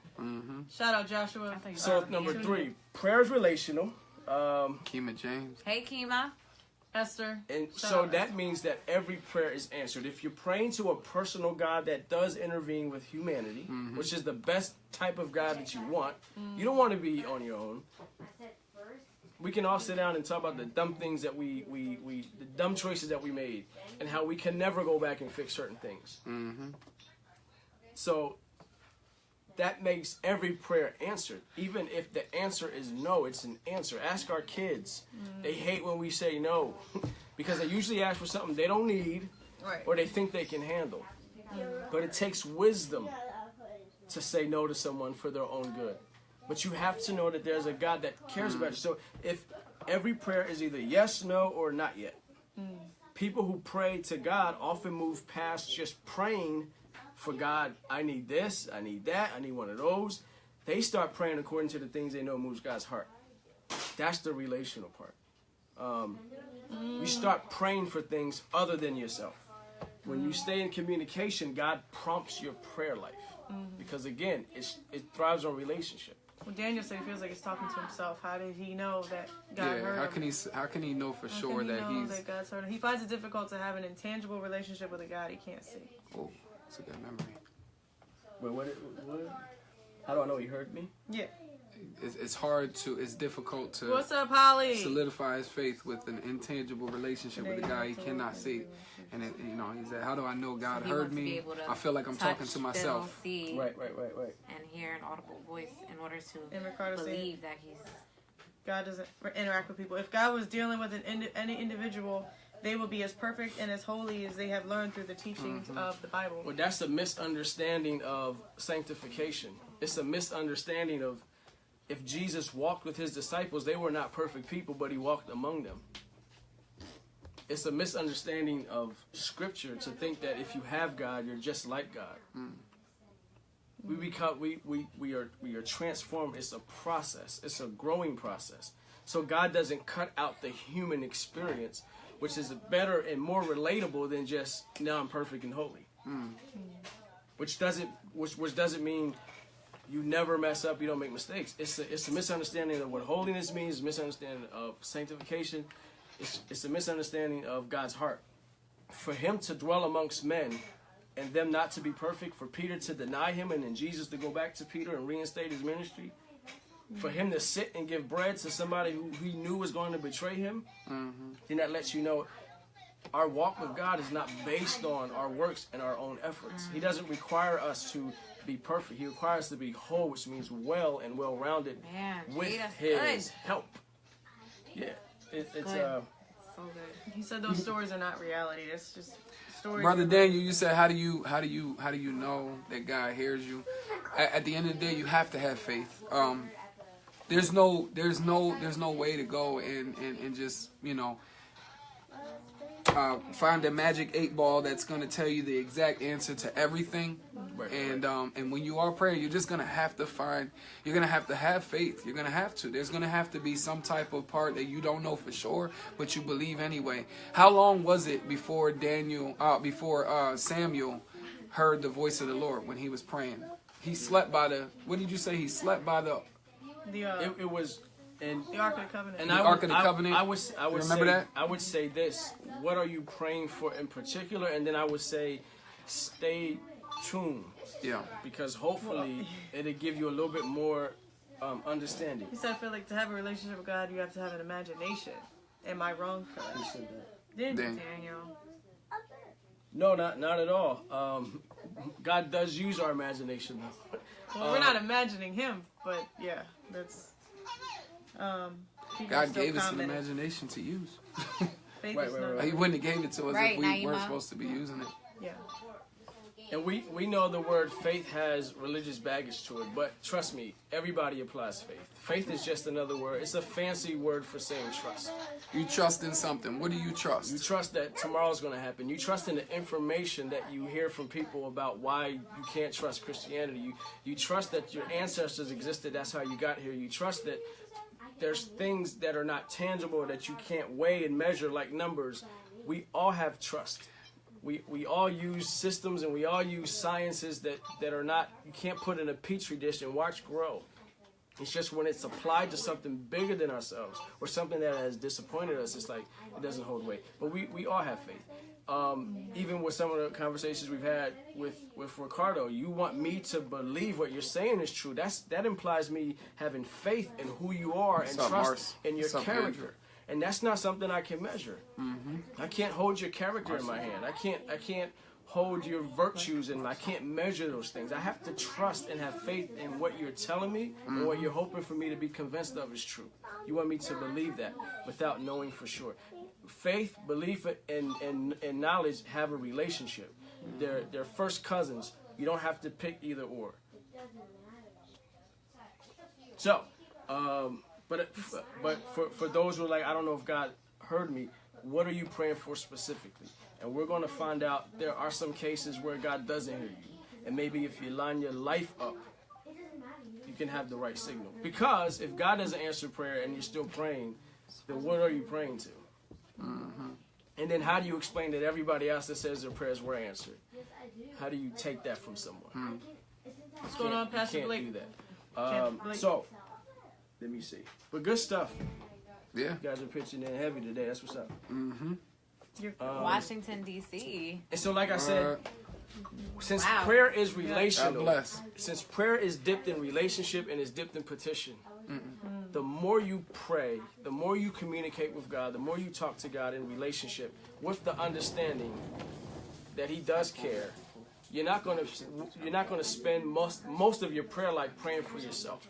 Speaker 1: shout out Joshua.
Speaker 2: So number 3, prayer is relational.
Speaker 5: Kima James.
Speaker 4: Hey, Kima.
Speaker 1: Esther.
Speaker 2: And so that means that every prayer is answered. If you're praying to a personal God that does intervene with humanity, which is the best type of God that you want, you don't want to be on your own. We can all sit down and talk about the dumb things that the dumb choices that we made, and how we can never go back and fix certain things. So that makes every prayer answered. Even if the answer is no, it's an answer. Ask our kids. They hate when we say no because they usually ask for something they don't need or they think they can handle. But it takes wisdom to say no to someone for their own good. But you have to know that there's a God that cares about you. So if every prayer is either yes, no, or not yet. People who pray to God often move past just praying for God, I need this, I need that, I need one of those. They start praying according to the things they know moves God's heart. That's the relational part. You start praying for things other than yourself. When you stay in communication, God prompts your prayer life. Because again, it thrives on relationship.
Speaker 1: Well, Daniel said he feels like he's talking to himself. How did he know that God heard him?
Speaker 5: How can he know for sure that
Speaker 1: God's heard him? He finds it difficult to have an intangible relationship with a God he can't see.
Speaker 5: Oh, that's a good memory.
Speaker 2: Wait, what? How do I know he heard me?
Speaker 1: Yeah.
Speaker 5: It's difficult to
Speaker 1: What's up, Holly?
Speaker 5: solidify his faith with an intangible relationship with a guy he cannot see. And he said, how do I know God heard me? I feel like I'm talking to myself.
Speaker 4: See,
Speaker 2: Right.
Speaker 4: And hear an audible voice in order to believe that
Speaker 1: God doesn't interact with people. If God was dealing with any individual, they will be as perfect and as holy as they have learned through the teachings of the Bible.
Speaker 2: Well, that's a misunderstanding of sanctification. It's a misunderstanding of if Jesus walked with his disciples, they were not perfect people, but he walked among them. It's a misunderstanding of Scripture to think that if you have God, you're just like God. We are transformed. It's a process. It's a growing process. So God doesn't cut out the human experience, which is better and more relatable than just now I'm perfect and holy. Which doesn't mean you never mess up, you don't make mistakes. It's a misunderstanding of what holiness means, a misunderstanding of sanctification. It's a misunderstanding of God's heart. For him to dwell amongst men and them not to be perfect, for Peter to deny him and then Jesus to go back to Peter and reinstate his ministry, for him to sit and give bread to somebody who he knew was going to betray him, then that lets you know our walk with God is not based on our works and our own efforts. He doesn't require us to be perfect. He requires us to be whole, which means well and well-rounded with his help. Yeah, it's so
Speaker 1: good. He said those stories are not reality. It's just stories.
Speaker 5: Brother Daniel, you said how do you know that God hears you? At the end of the day, you have to have faith. There's no way to go and just find a magic 8 ball that's going to tell you the exact answer to everything. And when you are praying, you're just going to have to have faith. You're going to have to. There's going to have to be some type of part that you don't know for sure, but you believe anyway. How long was it before Samuel heard the voice of the Lord when he was praying? He slept by the, what did you say? He slept by the...
Speaker 2: It was... And
Speaker 1: the Ark of the Covenant.
Speaker 2: And
Speaker 5: the Ark of the Covenant.
Speaker 2: I would
Speaker 5: remember that?
Speaker 2: I would say this. What are you praying for in particular? And then I would say, stay tuned.
Speaker 5: Yeah.
Speaker 2: Because hopefully it'll give you a little bit more understanding.
Speaker 1: He said, I feel like to have a relationship with God, you have to have an imagination. Am I wrong for that?
Speaker 2: Who said that?
Speaker 1: Daniel.
Speaker 2: No, not at all. God does use our imagination.
Speaker 1: Well, we're not imagining him, but yeah, that's.
Speaker 5: God gave us an imagination to use.
Speaker 2: Right.
Speaker 5: He wouldn't have gave it to us if we weren't supposed to be using it.
Speaker 1: Yeah.
Speaker 2: And we know the word faith has religious baggage to it, but trust me, everybody applies faith. Faith is just another word. It's a fancy word for saying trust.
Speaker 5: You trust in something. What do you trust?
Speaker 2: You trust that tomorrow's going to happen. You trust in the information that you hear from people about why you can't trust Christianity. You trust that your ancestors existed. That's how you got here. You trust that there's things that are not tangible that you can't weigh and measure like numbers. We all have trust. We all use systems and we all use sciences that are not, you can't put in a petri dish and watch grow. It's just when it's applied to something bigger than ourselves or something that has disappointed us, it's like it doesn't hold weight. But we all have faith. Even with some of the conversations we've had with Ricardo, you want me to believe what you're saying is true. That implies me having faith in who you are and trust in your character. Andrew? And that's not something I can measure. Mm-hmm. I can't hold your character in my hand. I can't hold your virtues, and I can't measure those things. I have to trust and have faith in what you're telling me and what you're hoping for me to be convinced of is true. You want me to believe that without knowing for sure. Faith, belief, and knowledge have a relationship. They're first cousins. You don't have to pick either or. So, but for those who are like, I don't know if God heard me, what are you praying for specifically? And we're going to find out there are some cases where God doesn't hear you. And maybe if you line your life up, you can have the right signal. Because if God doesn't answer prayer and you're still praying, then what are you praying to? Mm-hmm. And then how do you explain that everybody else that says their prayers were answered? How do you take that from someone?
Speaker 1: What's going on, Pastor Blake?
Speaker 2: You can't do that. So, let me see. But good stuff.
Speaker 5: Yeah.
Speaker 2: You guys are pitching in heavy today. That's what's up.
Speaker 5: Mm-hmm.
Speaker 4: Washington, D.C.
Speaker 2: And so, like I said, since prayer is relational, since prayer is dipped in relationship and is dipped in petition, the more you pray, the more you communicate with God, the more you talk to God in relationship with the understanding that He does care, you're not going to spend most of your prayer life praying for yourself.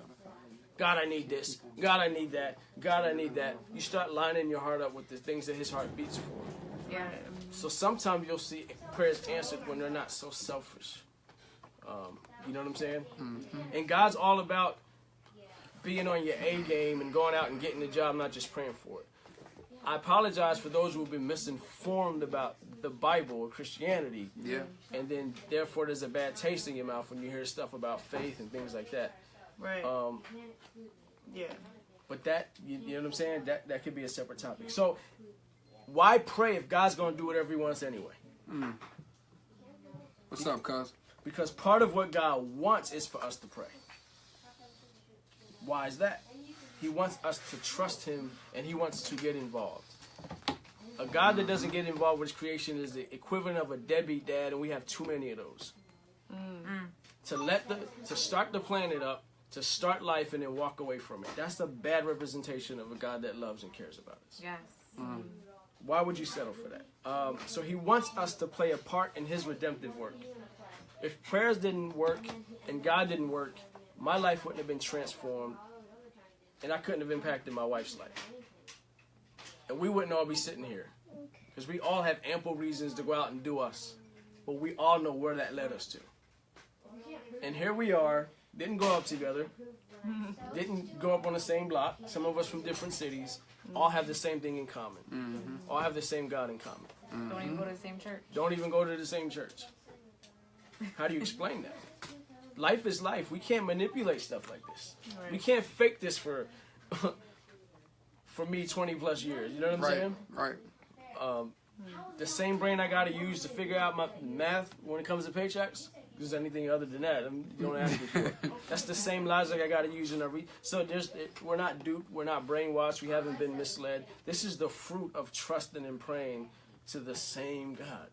Speaker 2: God, I need this. God, I need that. God, I need that. You start lining your heart up with the things that His heart beats for.
Speaker 1: Yeah.
Speaker 2: So sometimes you'll see prayers answered when they're not so selfish. You know what I'm saying? Mm-hmm. And God's all about being on your A game and going out and getting the job, not just praying for it. I apologize for those who have been misinformed about the Bible or Christianity.
Speaker 5: Yeah.
Speaker 2: And then, therefore, there's a bad taste in your mouth when you hear stuff about faith and things like that.
Speaker 1: Right. Yeah.
Speaker 2: But that, you know what I'm saying? That could be a separate topic. So, why pray if God's going to do whatever He wants anyway?
Speaker 5: What's up, cuz?
Speaker 2: Because part of what God wants is for us to pray. Why is that? He wants us to trust Him, and He wants to get involved. A God that doesn't get involved with His creation is the equivalent of a deadbeat dad, and we have too many of those. To start the planet up, to start life, and then walk away from it. That's a bad representation of a God that loves and cares about us.
Speaker 4: Yes.
Speaker 2: Why would you settle for that? So He wants us to play a part in His redemptive work. If prayers didn't work and God didn't work, my life wouldn't have been transformed, and I couldn't have impacted my wife's life. And we wouldn't all be sitting here, because we all have ample reasons to go out and do us, but we all know where that led us to. And here we are, didn't grow up together, didn't grow up on the same block, some of us from different cities, all have the same thing in common, all have the same God in common.
Speaker 4: Don't even go to the same church.
Speaker 2: Don't even go to the same church. How do you explain that? Life is life. We can't manipulate stuff like this. Right. We can't fake this for me 20 plus years. You know what I'm saying?
Speaker 5: Right.
Speaker 2: The same brain I got to use to figure out my math when it comes to paychecks. Because anything other than that, you don't ask me for it. That's the same logic I got to use in a So we're not duped. We're not brainwashed. We haven't been misled. This is the fruit of trusting and praying to the same God.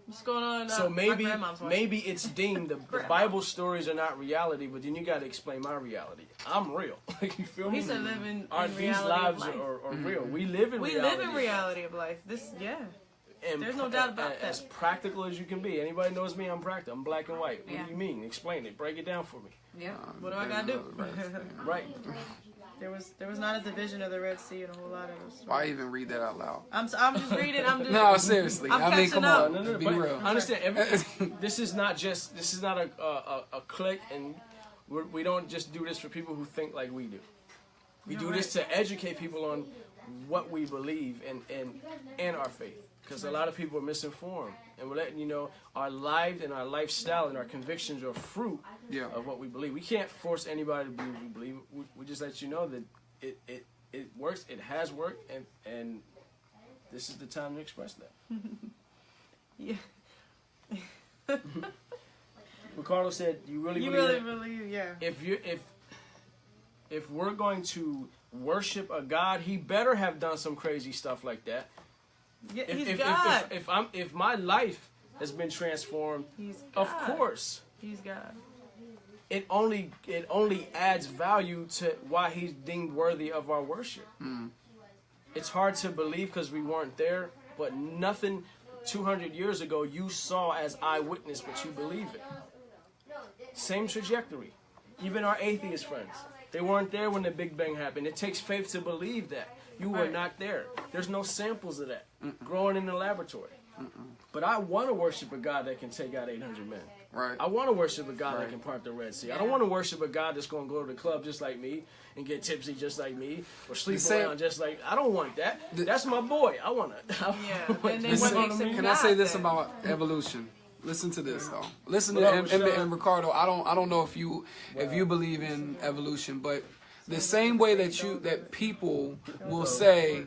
Speaker 1: What's going on?
Speaker 2: So
Speaker 1: my grandmom's wife.
Speaker 2: maybe it's deemed the Bible stories are not reality, but then you got to explain my reality. I'm real. You feel me?
Speaker 1: He said living in
Speaker 2: These
Speaker 1: reality
Speaker 2: lives
Speaker 1: of life.
Speaker 2: are real. We live in reality.
Speaker 1: We live in reality of life. And there's no doubt about that.
Speaker 2: As practical as you can be. Anybody knows me, I'm practical. I'm black and white. What do you mean? Explain it. Break it down for me.
Speaker 4: Yeah.
Speaker 1: What do I gotta do?
Speaker 2: Right.
Speaker 1: There was not a division of the Red Sea and a whole lot of those.
Speaker 2: Why even read that out loud?
Speaker 1: I'm just reading.
Speaker 5: No, seriously.
Speaker 1: I mean,
Speaker 5: come
Speaker 1: on.
Speaker 5: No, be real.
Speaker 2: Understand. This is not a clique, and we don't just do this for people who think like we do. We do this to educate people on what we believe and our faith. Because a lot of people are misinformed, and we're letting you know our life and our lifestyle and our convictions are fruit of what we believe. We can't force anybody to believe what we believe. We just let you know that it works, it has worked, and this is the time to express that.
Speaker 1: Yeah.
Speaker 2: Ricardo said, "You really
Speaker 1: believe, yeah.
Speaker 2: If we're going to worship a God, he better have done some crazy stuff like that."
Speaker 1: Yeah, he's God.
Speaker 2: If my life has been transformed, of course,
Speaker 1: he's God.
Speaker 2: It only adds value to why he's deemed worthy of our worship. It's hard to believe because we weren't there, but nothing 200 years ago you saw as eyewitness, but you believe it. Same trajectory. Even our atheist friends, they weren't there when the Big Bang happened. It takes faith to believe that. You were not there. There's no samples of that growing in the laboratory. But I want to worship a God that can take out 800 men.
Speaker 5: Right.
Speaker 2: I want to worship a God that can part the Red Sea. I don't want to worship a God that's going to go to the club just like me and get tipsy just like me or sleep around just like... I don't want that. That's my boy. I want to...
Speaker 5: Can I say this about evolution? Listen to this though. Listen to and Ricardo. I don't know if you believe in evolution, but the same way that people will say,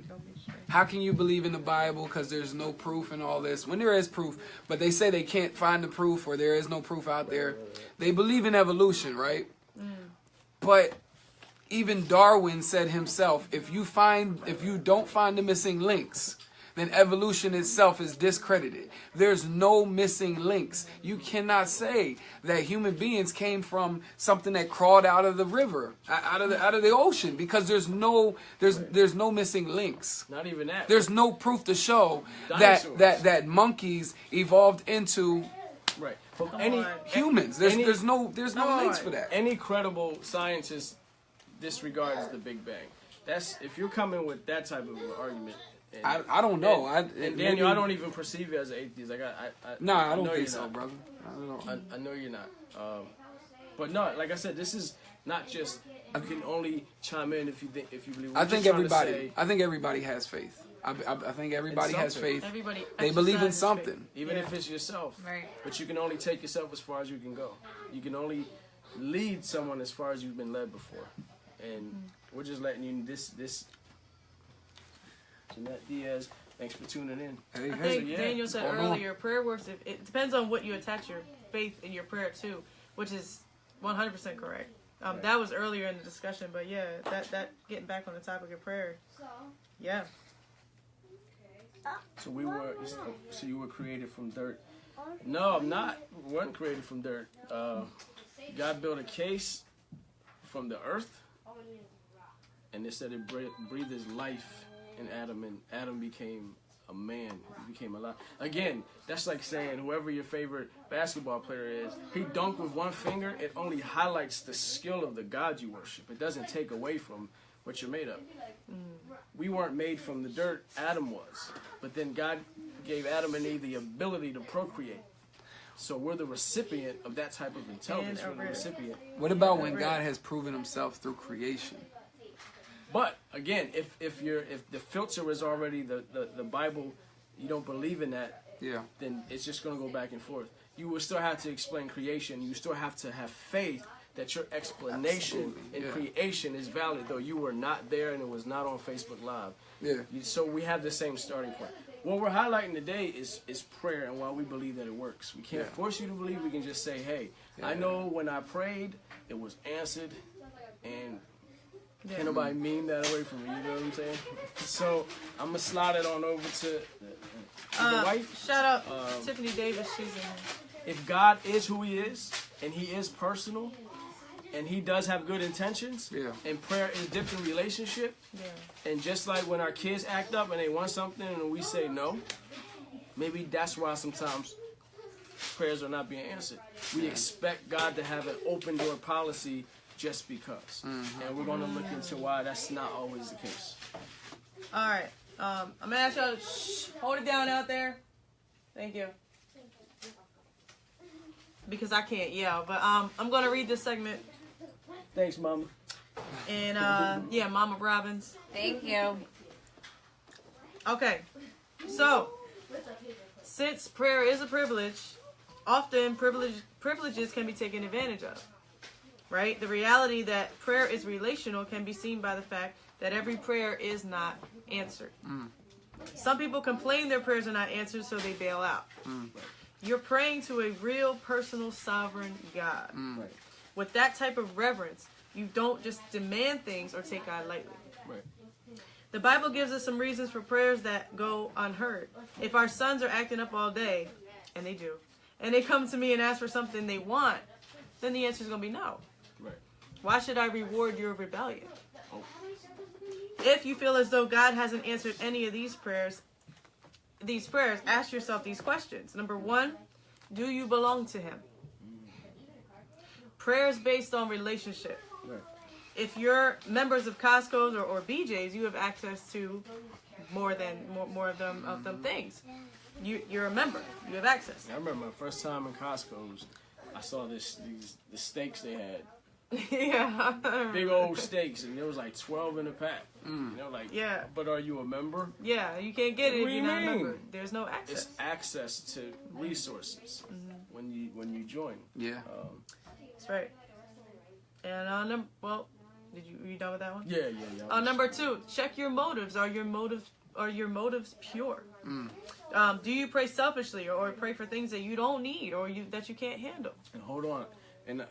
Speaker 5: how can you believe in the Bible because there's no proof and all this, when there is proof, but they say they can't find the proof or there is no proof out there. They believe in evolution, right? But even Darwin said himself, if you don't find the missing links, then evolution itself is discredited. There's no missing links. You cannot say that human beings came from something that crawled out of the river, out of the ocean, because there's no missing links.
Speaker 2: Not even that.
Speaker 5: There's no proof to show that monkeys evolved into humans. There's no links for that.
Speaker 2: Any credible scientist disregards the Big Bang. That's if you're coming with that type of an argument.
Speaker 5: I don't know.
Speaker 2: And Daniel, I don't even perceive you as an atheist.
Speaker 5: I don't think so, brother.
Speaker 2: I know you're not. But no, like I said, this is not just you can only chime in if you believe.
Speaker 5: I think everybody has faith. I think everybody has faith. They believe in something,
Speaker 1: faith.
Speaker 2: Even if it's yourself.
Speaker 4: Right.
Speaker 2: But you can only take yourself as far as you can go. You can only lead someone as far as you've been led before, and we're just letting you this. Jeanette Diaz, thanks for tuning in.
Speaker 1: I think Daniel said earlier, prayer works. It depends on what you attach your faith in your prayer to, which is 100% correct. That was earlier in the discussion, but yeah, that getting back on the topic of prayer, yeah.
Speaker 2: So you were created from dirt. No, I'm not. We weren't created from dirt. God built a case from the earth, and it said it breathed his life in Adam, and Adam became a man. He became alive. Again, that's like saying whoever your favorite basketball player is, he dunked with one finger. It only highlights the skill of the God you worship. It doesn't take away from what you're made of. We weren't made from the dirt. Adam was. But then God gave Adam and Eve the ability to procreate. So we're the recipient of that type of intelligence. We're the recipient.
Speaker 5: What about when God has proven himself through creation?
Speaker 2: But again, if the filter is already the Bible, you don't believe in that, then it's just going to go back and forth. You will still have to explain creation. You still have to have faith that your explanation in creation is valid, though you were not there and it was not on Facebook Live. So we have the same starting point. What we're highlighting today is prayer and why we believe that it works. We can't force you to believe. We can just say, hey, I know when I prayed, it was answered, and
Speaker 1: Yeah.
Speaker 2: Can't nobody mean that away from me, you know what I'm saying? So I'm gonna slide it on over to the wife.
Speaker 1: Shout out Tiffany Davis. She's in here.
Speaker 2: If God is who He is, and He is personal, and He does have good intentions, and prayer is dipped in relationship, and just like when our kids act up and they want something and we say no, maybe that's why sometimes prayers are not being answered. We expect God to have an open door policy just because. And we're going to look into why that's not always the case.
Speaker 1: All right. I'm going to ask y'all to hold it down out there. Thank you. Because I can't yell. But I'm going to read this segment.
Speaker 2: Thanks, Mama.
Speaker 1: And, Mama Robbins.
Speaker 4: Thank you.
Speaker 1: Okay. So, since prayer is a privilege, often privileges can be taken advantage of. Right? The reality that prayer is relational can be seen by the fact that every prayer is not answered. Some people complain their prayers are not answered, so they bail out. You're praying to a real, personal, sovereign God.
Speaker 2: Right.
Speaker 1: With that type of reverence, you don't just demand things or take God lightly.
Speaker 2: Right.
Speaker 1: The Bible gives us some reasons for prayers that go unheard. If our sons are acting up all day, and they do, and they come to me and ask for something they want, then the answer is going to be no.
Speaker 2: Right.
Speaker 1: Why should I reward your rebellion? If you feel as though God hasn't answered any of these prayers, ask yourself these questions. Number one, do you belong to Him? Prayer is based on relationship.
Speaker 2: Right.
Speaker 1: If you're members of Costco's or BJ's, you have access to more of them things. You're a member. You have access.
Speaker 2: I remember my first time in Costco's, I saw the steaks they had.
Speaker 1: Yeah.
Speaker 2: Big old steaks, and there was like 12 in a pack. You know, like,
Speaker 1: yeah.
Speaker 2: But are you a member?
Speaker 1: Yeah, you can't get it
Speaker 2: What
Speaker 1: if
Speaker 2: do
Speaker 1: you're
Speaker 2: you
Speaker 1: not a
Speaker 2: mean?
Speaker 1: member. There's no access.
Speaker 2: It's access to resources when you join.
Speaker 5: Yeah.
Speaker 1: That's right. And were you done with that one?
Speaker 2: Yeah.
Speaker 1: Number two, check your motives. Are your motives pure? Do you pray selfishly or pray for things that you don't need or that you can't handle?
Speaker 2: And hold on. And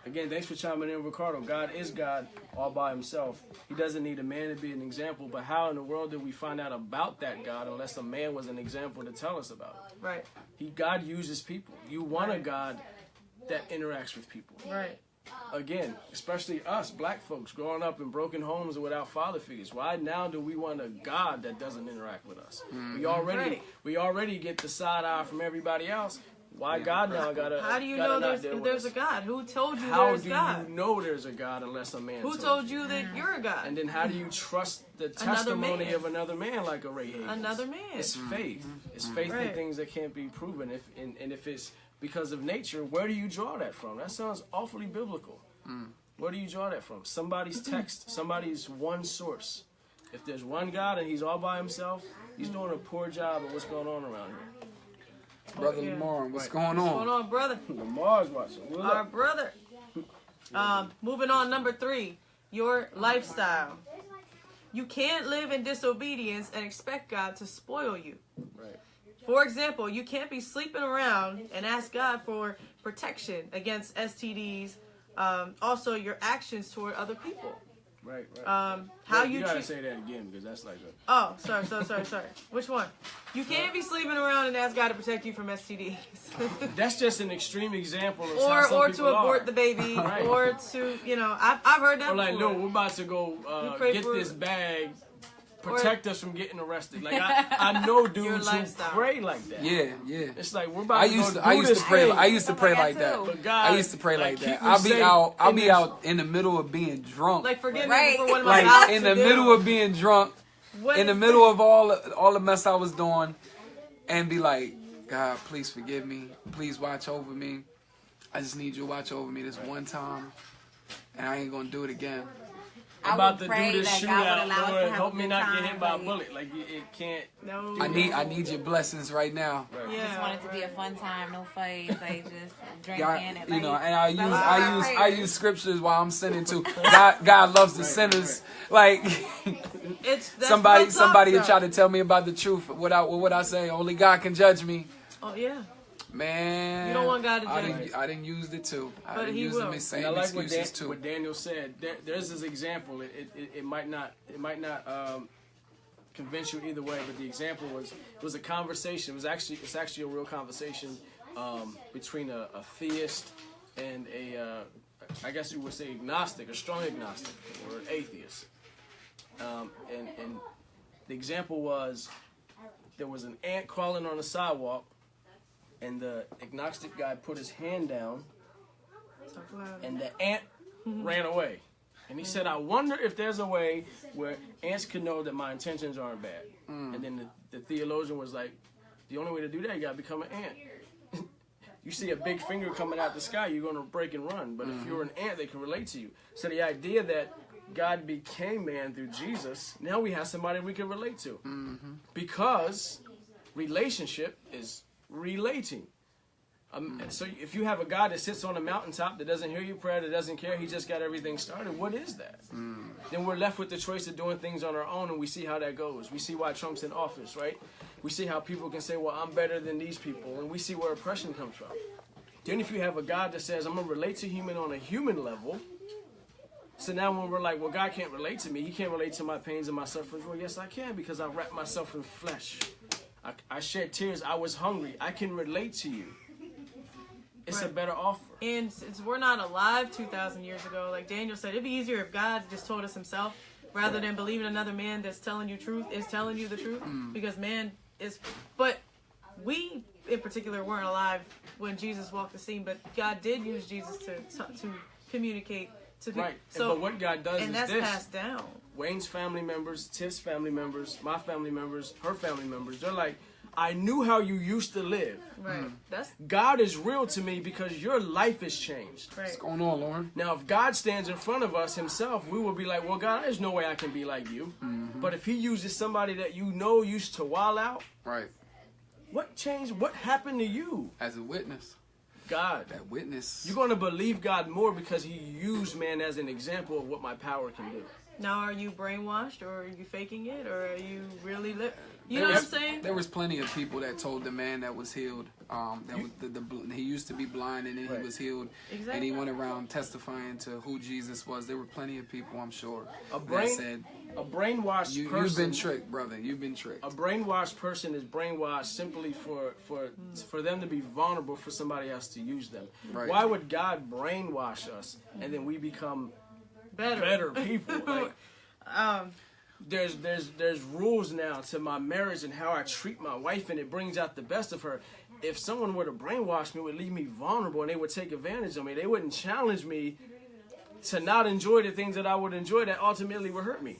Speaker 2: again, thanks for chiming in, Ricardo. God is God all by Himself. He doesn't need a man to be an example. But how in the world did we find out about that God unless a man was an example to tell us about it?
Speaker 1: Right.
Speaker 2: God uses people. You want a God that interacts with people.
Speaker 1: Right.
Speaker 2: Again, especially us, black folks, growing up in broken homes and without father figures. Why now do we want a God that doesn't interact with us? We already get the side eye from everybody else. Why God now gotta?
Speaker 1: How do you know there's a God? Who told you
Speaker 2: how
Speaker 1: there's
Speaker 2: do
Speaker 1: God?
Speaker 2: you know there's a God unless a man?
Speaker 1: Who told you that you're a God?
Speaker 2: And then how do you trust the testimony of another man like a Ray Hayes?
Speaker 1: Another man.
Speaker 2: It's faith. It's faith in things that can't be proven. If it's because of nature, where do you draw that from? That sounds awfully biblical. Where do you draw that from? Somebody's text, somebody's one source. If there's one God and He's all by Himself, He's doing a poor job of what's going on around here.
Speaker 5: Brother Lamar, what's going on?
Speaker 1: What's going on, brother?
Speaker 2: Lamar's watching.
Speaker 1: Our brother. Moving on, number 3, your lifestyle. You can't live in disobedience and expect God to spoil you.
Speaker 2: Right.
Speaker 1: For example, you can't be sleeping around and ask God for protection against STDs. Also, your actions toward other people.
Speaker 2: Right.
Speaker 1: How
Speaker 2: you gotta
Speaker 1: treat...
Speaker 2: say that again because that's like a...
Speaker 1: Oh, sorry. Which one? You can't be sleeping around and ask God to protect you from STDs.
Speaker 2: That's just an extreme example of
Speaker 1: or
Speaker 2: how some
Speaker 1: to
Speaker 2: people
Speaker 1: abort
Speaker 2: are.
Speaker 1: the baby,
Speaker 2: Right.
Speaker 1: or to I've heard that.
Speaker 2: Or like,
Speaker 1: before.
Speaker 2: no, we're about to go get this bag. Protect us from getting arrested. Like I know dudes who pray like that.
Speaker 5: Yeah.
Speaker 2: It's like we're about
Speaker 5: I
Speaker 2: to
Speaker 5: used
Speaker 2: go
Speaker 5: to, I used to pray.
Speaker 2: thing.
Speaker 5: I used to pray like that.
Speaker 2: But God,
Speaker 5: I used to pray like that.
Speaker 2: keep me
Speaker 5: I'll be
Speaker 2: safe
Speaker 5: out. I'll
Speaker 2: in
Speaker 5: be
Speaker 2: this-
Speaker 5: out in the middle of being drunk.
Speaker 1: Like forgive
Speaker 4: Right.
Speaker 1: me for one of my
Speaker 5: Like in the middle of being drunk, in the middle of all the mess I was doing, and be like, God, please forgive me. Please watch over me. I just need you to watch over me this one time, and I ain't gonna do it again.
Speaker 2: I'm about to do
Speaker 4: pray
Speaker 2: this
Speaker 4: that God would
Speaker 2: shootout,
Speaker 4: allow us to
Speaker 2: Lord.
Speaker 4: have
Speaker 2: Help
Speaker 4: a
Speaker 2: me
Speaker 4: good
Speaker 2: not get
Speaker 4: time,
Speaker 2: hit by a
Speaker 4: like-
Speaker 2: bullet. Like it can't.
Speaker 1: No.
Speaker 5: I need your blessings right now.
Speaker 2: Right.
Speaker 1: Yeah.
Speaker 4: Just want it to be a fun time, no fights, like just drinking
Speaker 5: God,
Speaker 4: and
Speaker 5: you know,
Speaker 4: like,
Speaker 5: and I
Speaker 4: prayers.
Speaker 5: use scriptures while I'm sinning too. God loves the sinners. Like
Speaker 1: That's
Speaker 5: somebody
Speaker 1: real talk,
Speaker 5: would
Speaker 1: though.
Speaker 5: try to tell me about the truth. What I say? Only God can judge me.
Speaker 1: Oh yeah.
Speaker 5: Man,
Speaker 1: You don't want God to judge you.
Speaker 5: I didn't use it too. I
Speaker 1: But
Speaker 5: didn't
Speaker 1: he
Speaker 5: use
Speaker 1: will.
Speaker 5: them as same
Speaker 2: And I like
Speaker 5: excuses too.
Speaker 2: what Daniel said. There's this example. It might not convince you either way, but the example was a conversation. It's actually a real conversation between a theist and I guess you would say agnostic, a strong agnostic, or an atheist. And the example was there was an ant crawling on the sidewalk, and the agnostic guy put his hand down, and the ant ran away. And he said, I wonder if there's a way where ants can know that my intentions aren't bad. And then the theologian was like, the only way to do that, you got to become an ant. You see a big finger coming out the sky, you're going to break and run. But if you're an ant, they can relate to you. So the idea that God became man through Jesus, now we have somebody we can relate to. Because relationship is relating. So if you have a God that sits on a mountaintop that doesn't hear your prayer, that doesn't care, he just got everything started, what is that? Then we're left with the choice of doing things on our own, and we see how that goes. We see why Trump's in office, right? We see how people can say, well, I'm better than these people, and we see where oppression comes from. Then if you have a God that says, I'm going to relate to human on a human level, so now when we're like, well, God can't relate to me, he can't relate to my pains and my sufferings. Well, yes, I can, because I wrap myself in flesh. I shed tears. I was hungry. I can relate to you. It's a better offer. And
Speaker 1: since we're not alive 2,000 years ago, like Daniel said, it'd be easier if God just told us himself rather than believing another man that's telling you the truth. Because man is... But we, in particular, weren't alive when Jesus walked the scene, but God did use Jesus to communicate to people.
Speaker 2: Right. But what God does is
Speaker 1: that's passed down.
Speaker 2: Wayne's family members, Tiff's family members, my family members, her family members, they're like, I knew how you used to live.
Speaker 1: Right.
Speaker 2: God is real to me because your life has changed.
Speaker 1: Right.
Speaker 5: What's going on, Lauren?
Speaker 2: Now, if God stands in front of us himself, we will be like, well, God, there's no way I can be like you. But if he uses somebody that you know used to wild out,
Speaker 5: right?
Speaker 2: What changed? What happened to you?
Speaker 5: As a witness.
Speaker 2: God.
Speaker 5: That witness.
Speaker 2: You're going to believe God more because he used man as an example of what my power can do.
Speaker 1: Now, are you brainwashed, or are you faking it, or are you really... You know what I'm saying?
Speaker 5: There was plenty of people that told the man that was healed, he used to be blind and then he was healed. Exactly. And he went around testifying to who Jesus was. There were plenty of people, I'm sure, that said...
Speaker 2: A brainwashed person...
Speaker 5: You've been tricked, brother. You've been tricked.
Speaker 2: A brainwashed person is brainwashed simply for them to be vulnerable for somebody else to use them. Right. Why would God brainwash us and then we become better people? Like, there's rules now to my marriage and how I treat my wife, and it brings out the best of her. If someone were to brainwash me, it would leave me vulnerable, and they would take advantage of me. They wouldn't challenge me to not enjoy the things that I would enjoy that ultimately would hurt me.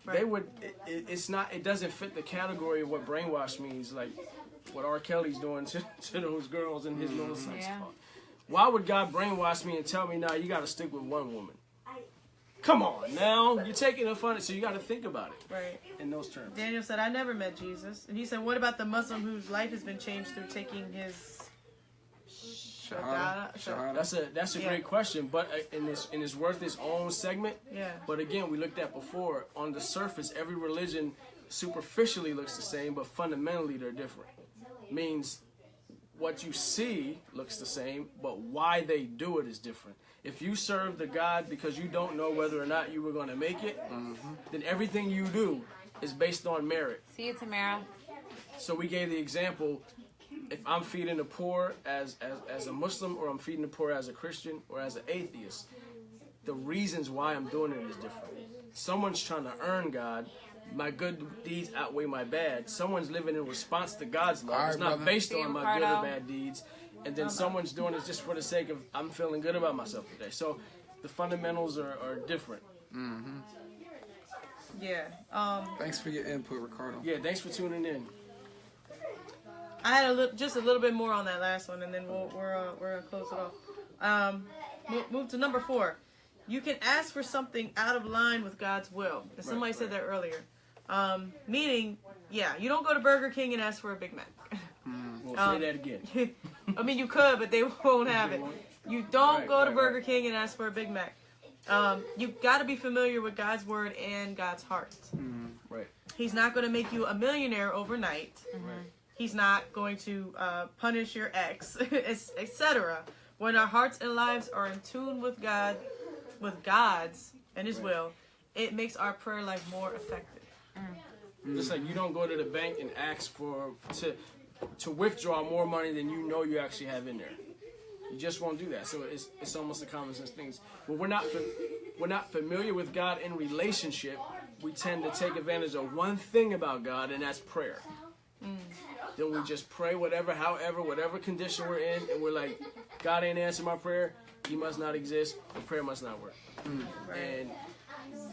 Speaker 2: Right. They would. It doesn't fit the category of what brainwash means, like what R. Kelly's doing to those girls in his little sex club. Why would God brainwash me and tell me, nah, you got to stick with one woman? Come on now, you're taking it funny, so you got to think about it. Right. In those terms.
Speaker 1: Daniel said, I never met Jesus. And he said, what about the Muslim whose life has been changed through taking his
Speaker 2: Shahada? That's a great question, but and it's worth its own segment. Yeah. But again, we looked at before, on the surface, every religion superficially looks the same, but fundamentally they're different. Means what you see looks the same, but why they do it is different. If you serve the God because you don't know whether or not you were going to make it, then everything you do is based on merit.
Speaker 4: See you, Tamara.
Speaker 2: So we gave the example, if I'm feeding the poor as a Muslim, or I'm feeding the poor as a Christian or as an atheist, the reasons why I'm doing it is different. Someone's trying to earn God. My good deeds outweigh my bad. Someone's living in response to God's love. It's not based on my good or bad deeds. And then someone's doing it just for the sake of, I'm feeling good about myself today. So the fundamentals are different.
Speaker 1: Yeah.
Speaker 5: Thanks for your input, Ricardo.
Speaker 2: Yeah, thanks for tuning in.
Speaker 1: I had just a little bit more on that last one, and then we're gonna close it off. Move to number 4. You can ask for something out of line with God's will. And somebody said that earlier. Meaning, you don't go to Burger King and ask for a Big Mac.
Speaker 2: We'll say that again.
Speaker 1: I mean, you could, but they won't have it. You don't go to Burger King and ask for a Big Mac. You got to be familiar with God's word and God's heart.
Speaker 2: Right.
Speaker 1: He's not going to make you a millionaire overnight. He's not going to punish your ex, etc. When our hearts and lives are in tune with God, with God's and His will, it makes our prayer life more effective.
Speaker 2: Just like you don't go to the bank and ask to withdraw more money than you know you actually have in there. You just won't do that. So it's almost a common sense thing. When we're not familiar with God in relationship, we tend to take advantage of one thing about God, and that's prayer. Then we just pray whatever condition we're in, and we're like, God ain't answered my prayer. He must not exist. The prayer must not work.
Speaker 1: Right.
Speaker 2: And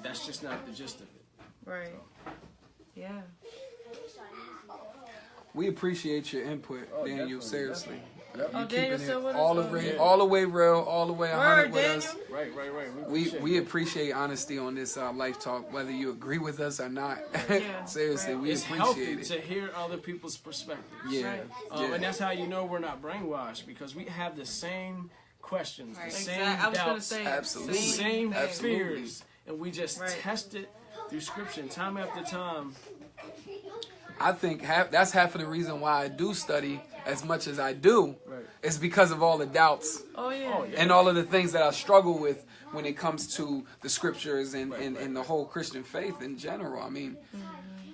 Speaker 2: that's just not the gist of it.
Speaker 1: Right. Yeah.
Speaker 5: We appreciate your input, Daniel.
Speaker 2: Definitely,
Speaker 5: Seriously.
Speaker 2: Yep.
Speaker 1: Oh, Daniel still with us?
Speaker 5: All the way real, all the way 100 with us.
Speaker 2: Right.
Speaker 5: We appreciate honesty on this Life Talk, whether you agree with us or not.
Speaker 1: Yeah,
Speaker 5: Seriously,
Speaker 1: right.
Speaker 5: we
Speaker 2: It's
Speaker 5: appreciate
Speaker 2: healthy
Speaker 5: it.
Speaker 2: to hear other people's perspectives.
Speaker 5: Yeah.
Speaker 1: Right.
Speaker 5: Yeah.
Speaker 2: And that's how you know we're not brainwashed, because we have the same questions, the same
Speaker 1: I was gonna
Speaker 2: doubts,
Speaker 1: say
Speaker 5: Absolutely.
Speaker 2: the same
Speaker 1: thing.
Speaker 2: fears, and we just
Speaker 1: Right.
Speaker 2: test it through Scripture, and time after time.
Speaker 5: I think that's half of the reason why I do study as much as I do.
Speaker 2: Right.
Speaker 5: It's because of all the doubts
Speaker 1: Oh yeah.
Speaker 2: Oh, yeah.
Speaker 5: and all of the things that I struggle with when it comes to the scriptures and the whole Christian faith in general. I mean,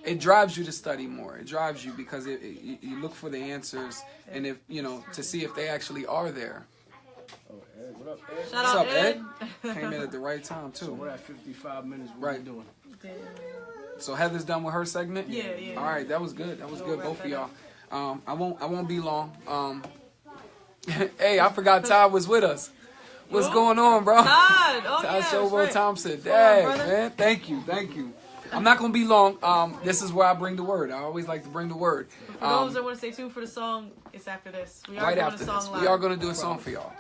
Speaker 5: it drives you to study more. It drives you because you look for the answers, and if to see if they actually are there.
Speaker 2: Oh, Ed, what up, Ed?
Speaker 1: Shout
Speaker 5: What's
Speaker 1: out
Speaker 5: up,
Speaker 1: Ed.
Speaker 5: Came in at the right time
Speaker 2: So
Speaker 5: too.
Speaker 2: we're at 55 minutes. What
Speaker 5: Right.
Speaker 2: we doing?
Speaker 5: So Heather's done with her segment.
Speaker 1: Yeah.
Speaker 5: All right, that was good. That was
Speaker 1: We'll
Speaker 5: good,
Speaker 1: wrap
Speaker 5: both of
Speaker 1: that
Speaker 5: y'all. I won't be long. Hey, I forgot Todd was with us. What's going on, bro?
Speaker 1: Todd. Oh
Speaker 5: Todd
Speaker 1: yeah. that's
Speaker 5: Showboat
Speaker 1: right.
Speaker 5: Thompson.
Speaker 1: What's going
Speaker 5: Dang,
Speaker 1: on, brother?
Speaker 5: man. Thank you. I'm not gonna be long. This is where I bring the word. I always like to bring the word.
Speaker 1: For those that want to stay tuned for the song, it's after this. We are
Speaker 5: Right
Speaker 1: doing
Speaker 5: after
Speaker 1: a song
Speaker 5: this,
Speaker 1: live.
Speaker 5: we are gonna do a song for y'all.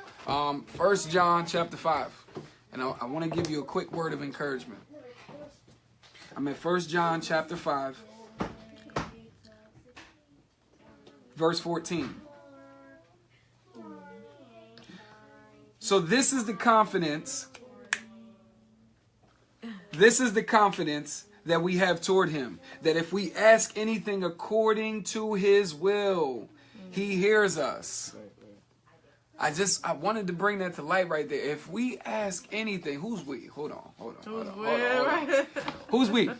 Speaker 5: 1 John chapter 5, and I want to give you a quick word of encouragement. I'm at 1 John chapter 5, verse 14. So this is the confidence. This is the confidence that we have toward him, that if we ask anything according to his will, he hears us. I wanted to bring that to light right there. If we ask anything, who's we? Hold on. Who's we?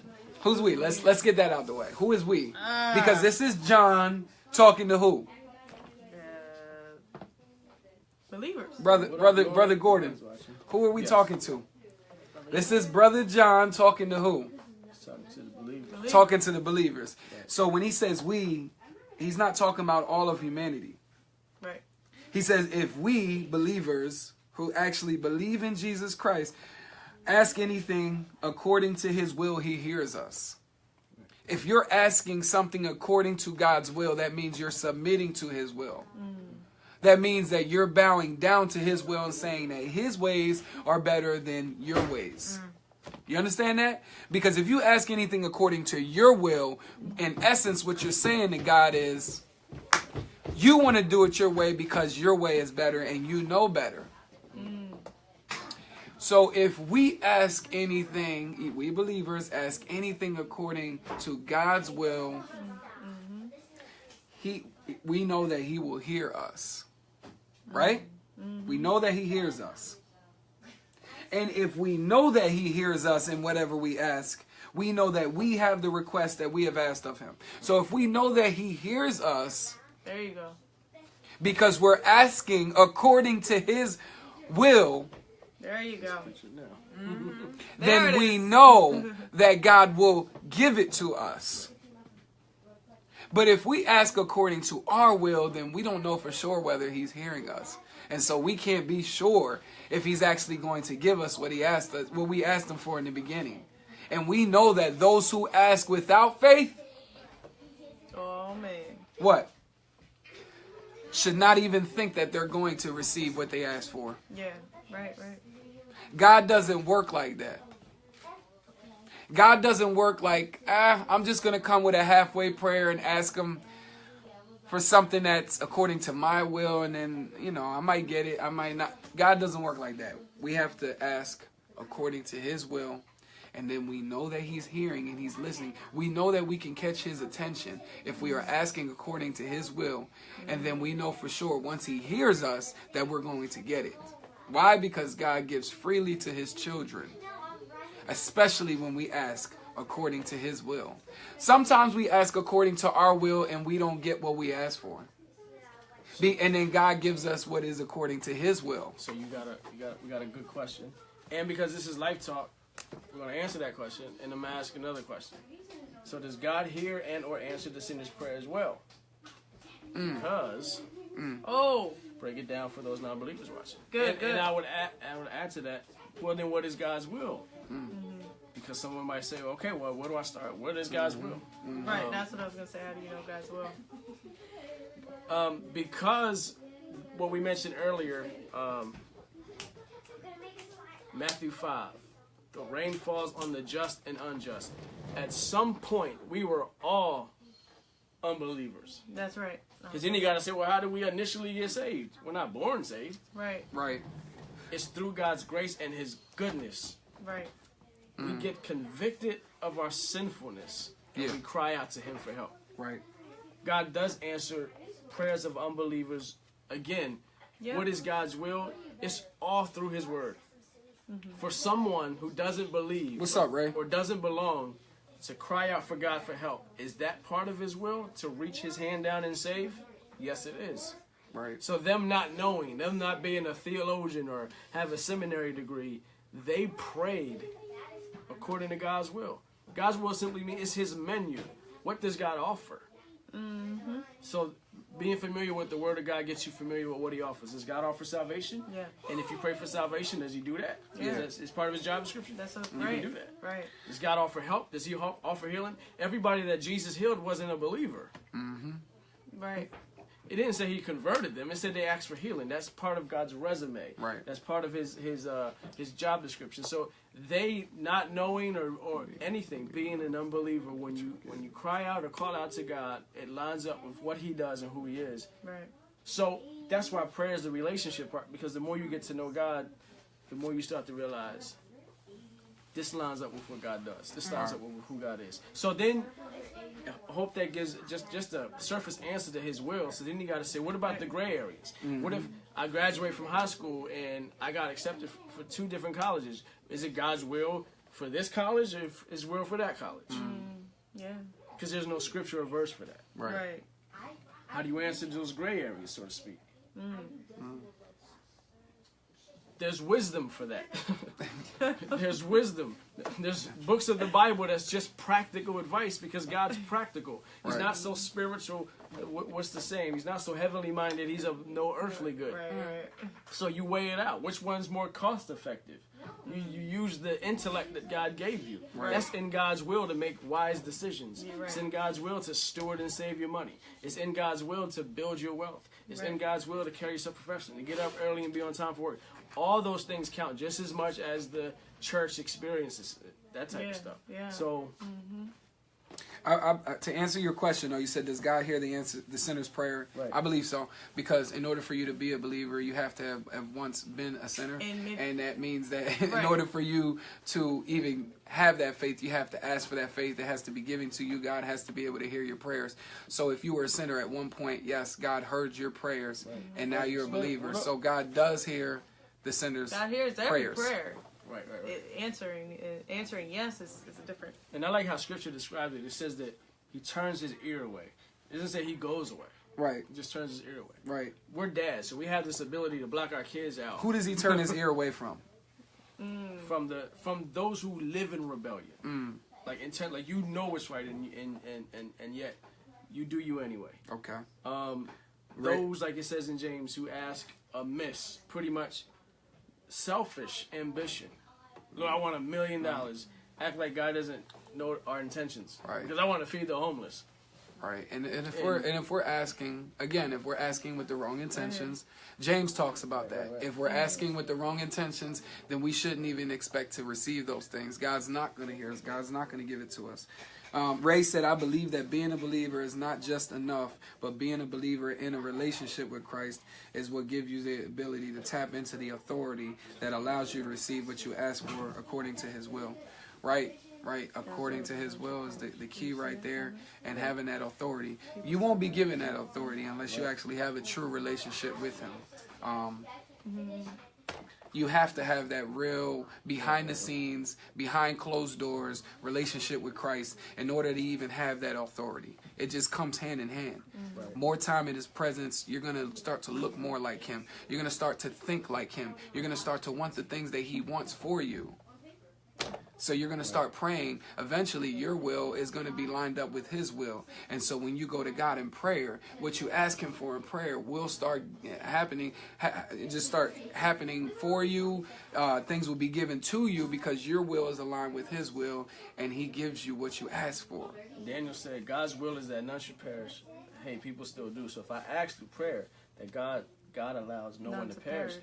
Speaker 5: Who's we? Let's get that out the way. Who is we? Because this is John talking to who?
Speaker 1: Believers.
Speaker 5: Brother Gordon. Who are we talking to? This is Brother John talking to who?
Speaker 2: Talking to the believers.
Speaker 5: Talking to the believers. So when he says we, he's not talking about all of humanity.
Speaker 1: Right.
Speaker 5: He says if we believers who actually believe in Jesus Christ ask anything according to his will, he hears us. If you're asking something according to God's will, that means you're submitting to his will. That means that you're bowing down to his will and saying that his ways are better than your ways. You understand that? Because if you ask anything according to your will, in essence, what you're saying to God is, you want to do it your way because your way is better and you know better. So if we ask anything, we believers ask anything according to God's will, we know that he will hear us. Right? We know that he hears us. And if we know that he hears us in whatever we ask, we know that we have the request that we have asked of him. So if we know that he hears us,
Speaker 1: there you go.
Speaker 5: Because we're asking according to his will,
Speaker 1: there you go.
Speaker 5: Then we know that God will give it to us. But if we ask according to our will, then we don't know for sure whether he's hearing us. And so we can't be sure if he's actually going to give us what we asked him for in the beginning. And we know that those who ask without faith,
Speaker 1: oh man,
Speaker 5: what? Should not even think that they're going to receive what they asked for.
Speaker 1: Yeah, right.
Speaker 5: God doesn't work like that. God doesn't work like, I'm just going to come with a halfway prayer and ask him for something that's according to my will, and then, I might get it, I might not. God doesn't work like that. We have to ask according to his will, and then we know that he's hearing and he's listening. We know that we can catch his attention if we are asking according to his will, and then we know for sure once he hears us that we're going to get it. Why? Because God gives freely to his children, especially when we ask according to his will. Sometimes we ask according to our will and we don't get what we ask for. And then God gives us what is according to his will.
Speaker 2: So we got a good question. And because this is Life Talk, we're going to answer that question, and I'm going to ask another question. So does God hear and or answer the sinner's prayer as well? Because break it down for those non-believers watching.
Speaker 1: Good.
Speaker 2: And I would add to that, well, then what is God's will? Because someone might say, okay, well, where do I start? What is God's will?
Speaker 1: Right, that's what I was going to say. How do you know God's will?
Speaker 2: Because what we mentioned earlier, Matthew 5, the rain falls on the just and unjust. At some point, we were all unbelievers.
Speaker 1: That's right.
Speaker 2: Because then you got to say, well, how did we initially get saved? We're not born saved.
Speaker 1: Right.
Speaker 2: It's through God's grace and his goodness.
Speaker 1: Right.
Speaker 2: We get convicted of our sinfulness and we cry out to him for help.
Speaker 5: Right.
Speaker 2: God does answer prayers of unbelievers. Again, what is God's will? It's all through his word. For someone who doesn't believe
Speaker 5: What's up, Ray?
Speaker 2: or doesn't belong to cry out for God for help, is that part of his will to reach his hand down and save? Yes, it is.
Speaker 5: Right.
Speaker 2: So them not knowing, them not being a theologian or have a seminary degree, they prayed according to God's will. God's will simply means it's his menu. What does God offer? So being familiar with the word of God gets you familiar with what he offers. Does God offer salvation?
Speaker 1: Yeah.
Speaker 2: And if you pray for salvation, does he do that?
Speaker 1: Yeah.
Speaker 2: It's part of his job description.
Speaker 1: That's
Speaker 2: You
Speaker 1: right.
Speaker 2: can do that.
Speaker 1: Right.
Speaker 2: Does God offer help? Does he offer healing? Everybody that Jesus healed wasn't a believer.
Speaker 1: Right.
Speaker 2: It didn't say he converted them. It said they asked for healing. That's part of God's resume.
Speaker 5: Right.
Speaker 2: That's part of his job description. So they not knowing or anything, being an unbeliever, when you cry out or call out to God, it lines up with what he does and who he is.
Speaker 1: Right.
Speaker 2: So that's why prayer is the relationship part, because the more you get to know God, the more you start to realize this lines up with what God does. This lines up with who God is. So then I hope that gives just a surface answer to his will. So then you got to say, what about the gray areas? What if I graduate from high school and I got accepted for 2 different colleges? Is it God's will for this college or his will for that college?
Speaker 1: Yeah.
Speaker 2: Because there's no scripture or verse for that.
Speaker 1: Right.
Speaker 2: How do you answer those gray areas, so to speak? There's wisdom for that. There's wisdom. There's books of the Bible that's just practical advice, because God's practical. He's not so spiritual. What's the saying? He's not so heavenly minded. He's of no earthly good.
Speaker 1: Right.
Speaker 2: So you weigh it out. Which one's more cost effective? You use the intellect that God gave you. That's in God's will to make wise decisions. It's in God's will to steward and save your money. It's in God's will to build your wealth. It's in God's will to carry yourself professionally, to get up early and be on time for work. All those things count just as much as the church experiences, that type of stuff.
Speaker 1: Yeah.
Speaker 2: So,
Speaker 5: to answer your question, though, you said, does God hear the sinner's prayer?
Speaker 2: Right.
Speaker 5: I believe so, because in order for you to be a believer, you have to have once been a sinner, and that means that in order for you to even have that faith, you have to ask for that faith. It has to be given to you. God has to be able to hear your prayers. So if you were a sinner at one point, yes, God heard your prayers, and now you're a believer. So God does hear the sinner's
Speaker 1: God hears every
Speaker 5: prayers.
Speaker 1: prayer.
Speaker 2: right.
Speaker 1: Answering yes is a different.
Speaker 2: And I like how Scripture describes it. It says that he turns his ear away. It doesn't say he goes away.
Speaker 5: Right.
Speaker 2: He just turns his ear away.
Speaker 5: Right.
Speaker 2: We're dads, so we have this ability to block our kids out.
Speaker 5: Who does he turn his ear away from?
Speaker 2: From those who live in rebellion. Like intent, like you know what's right, and yet you do you anyway.
Speaker 5: Okay.
Speaker 2: Those, like it says in James, who ask amiss, pretty much selfish ambition. Lord, I want $1 million. Act like God doesn't know our intentions.
Speaker 5: Right.
Speaker 2: Because I want to feed the homeless.
Speaker 5: Right, and if we're asking again, if we're asking with the wrong intentions, James talks about that. If we're asking with the wrong intentions, then we shouldn't even expect to receive those things. God's not going to hear us. God's not going to give it to us. Ray said, I believe that being a believer is not just enough, but being a believer in a relationship with Christ is what gives you the ability to tap into the authority that allows you to receive what you ask for according to his will. right, according to his will is the key right there, and having that authority. You won't be given that authority unless you actually have a true relationship with him. You have to have that real behind the scenes, behind closed doors relationship with Christ in order to even have that authority. It just comes hand in hand. Right. More time in his presence, you're going to start to look more like him. You're going to start to think like him. You're going to start to want the things that he wants for you. So you're going to start praying. Eventually, your will is going to be lined up with his will. And so when you go to God in prayer, what you ask him for in prayer will start happening, just start happening for you. Things will be given to you because your will is aligned with his will, and he gives you what you ask for.
Speaker 2: Daniel said, God's will is that none should perish. Hey, people still do. So if I ask through prayer that God allows no one to perish,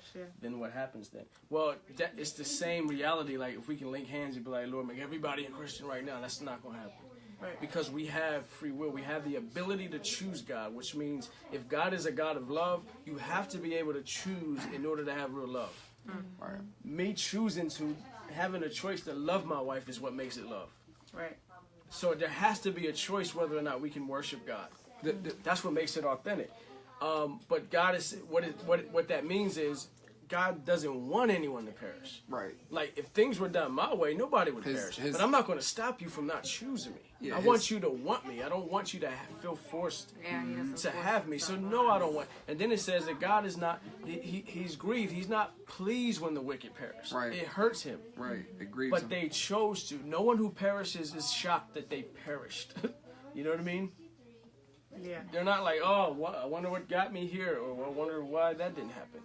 Speaker 2: then what happens then? Well, it's the same reality. Like, if we can link hands and be like, Lord, make everybody a Christian right now, that's not going to happen. Right. Because we have free will. We have the ability to choose God, which means if God is a God of love, you have to be able to choose in order to have real love. Mm-hmm. Right. Me choosing to, having a choice to love my wife is what makes it love. Right. So there has to be a choice whether or not we can worship God. That's what makes it authentic. But God is what that means is God doesn't want anyone to perish. Right. Like, if things were done my way, nobody would perish. But I'm not going to stop you from not choosing me. Yeah, I want you to want me. I don't want you to feel forced to have me. So no, I don't want. And then it says that God is not. He's grieved. He's not pleased when the wicked perish. Right. It hurts him. Right. It grieves him. But they chose to. No one who perishes is shocked that they perished. You know what I mean? Yeah. They're not like, oh, I wonder what got me here, or I wonder why that didn't happen.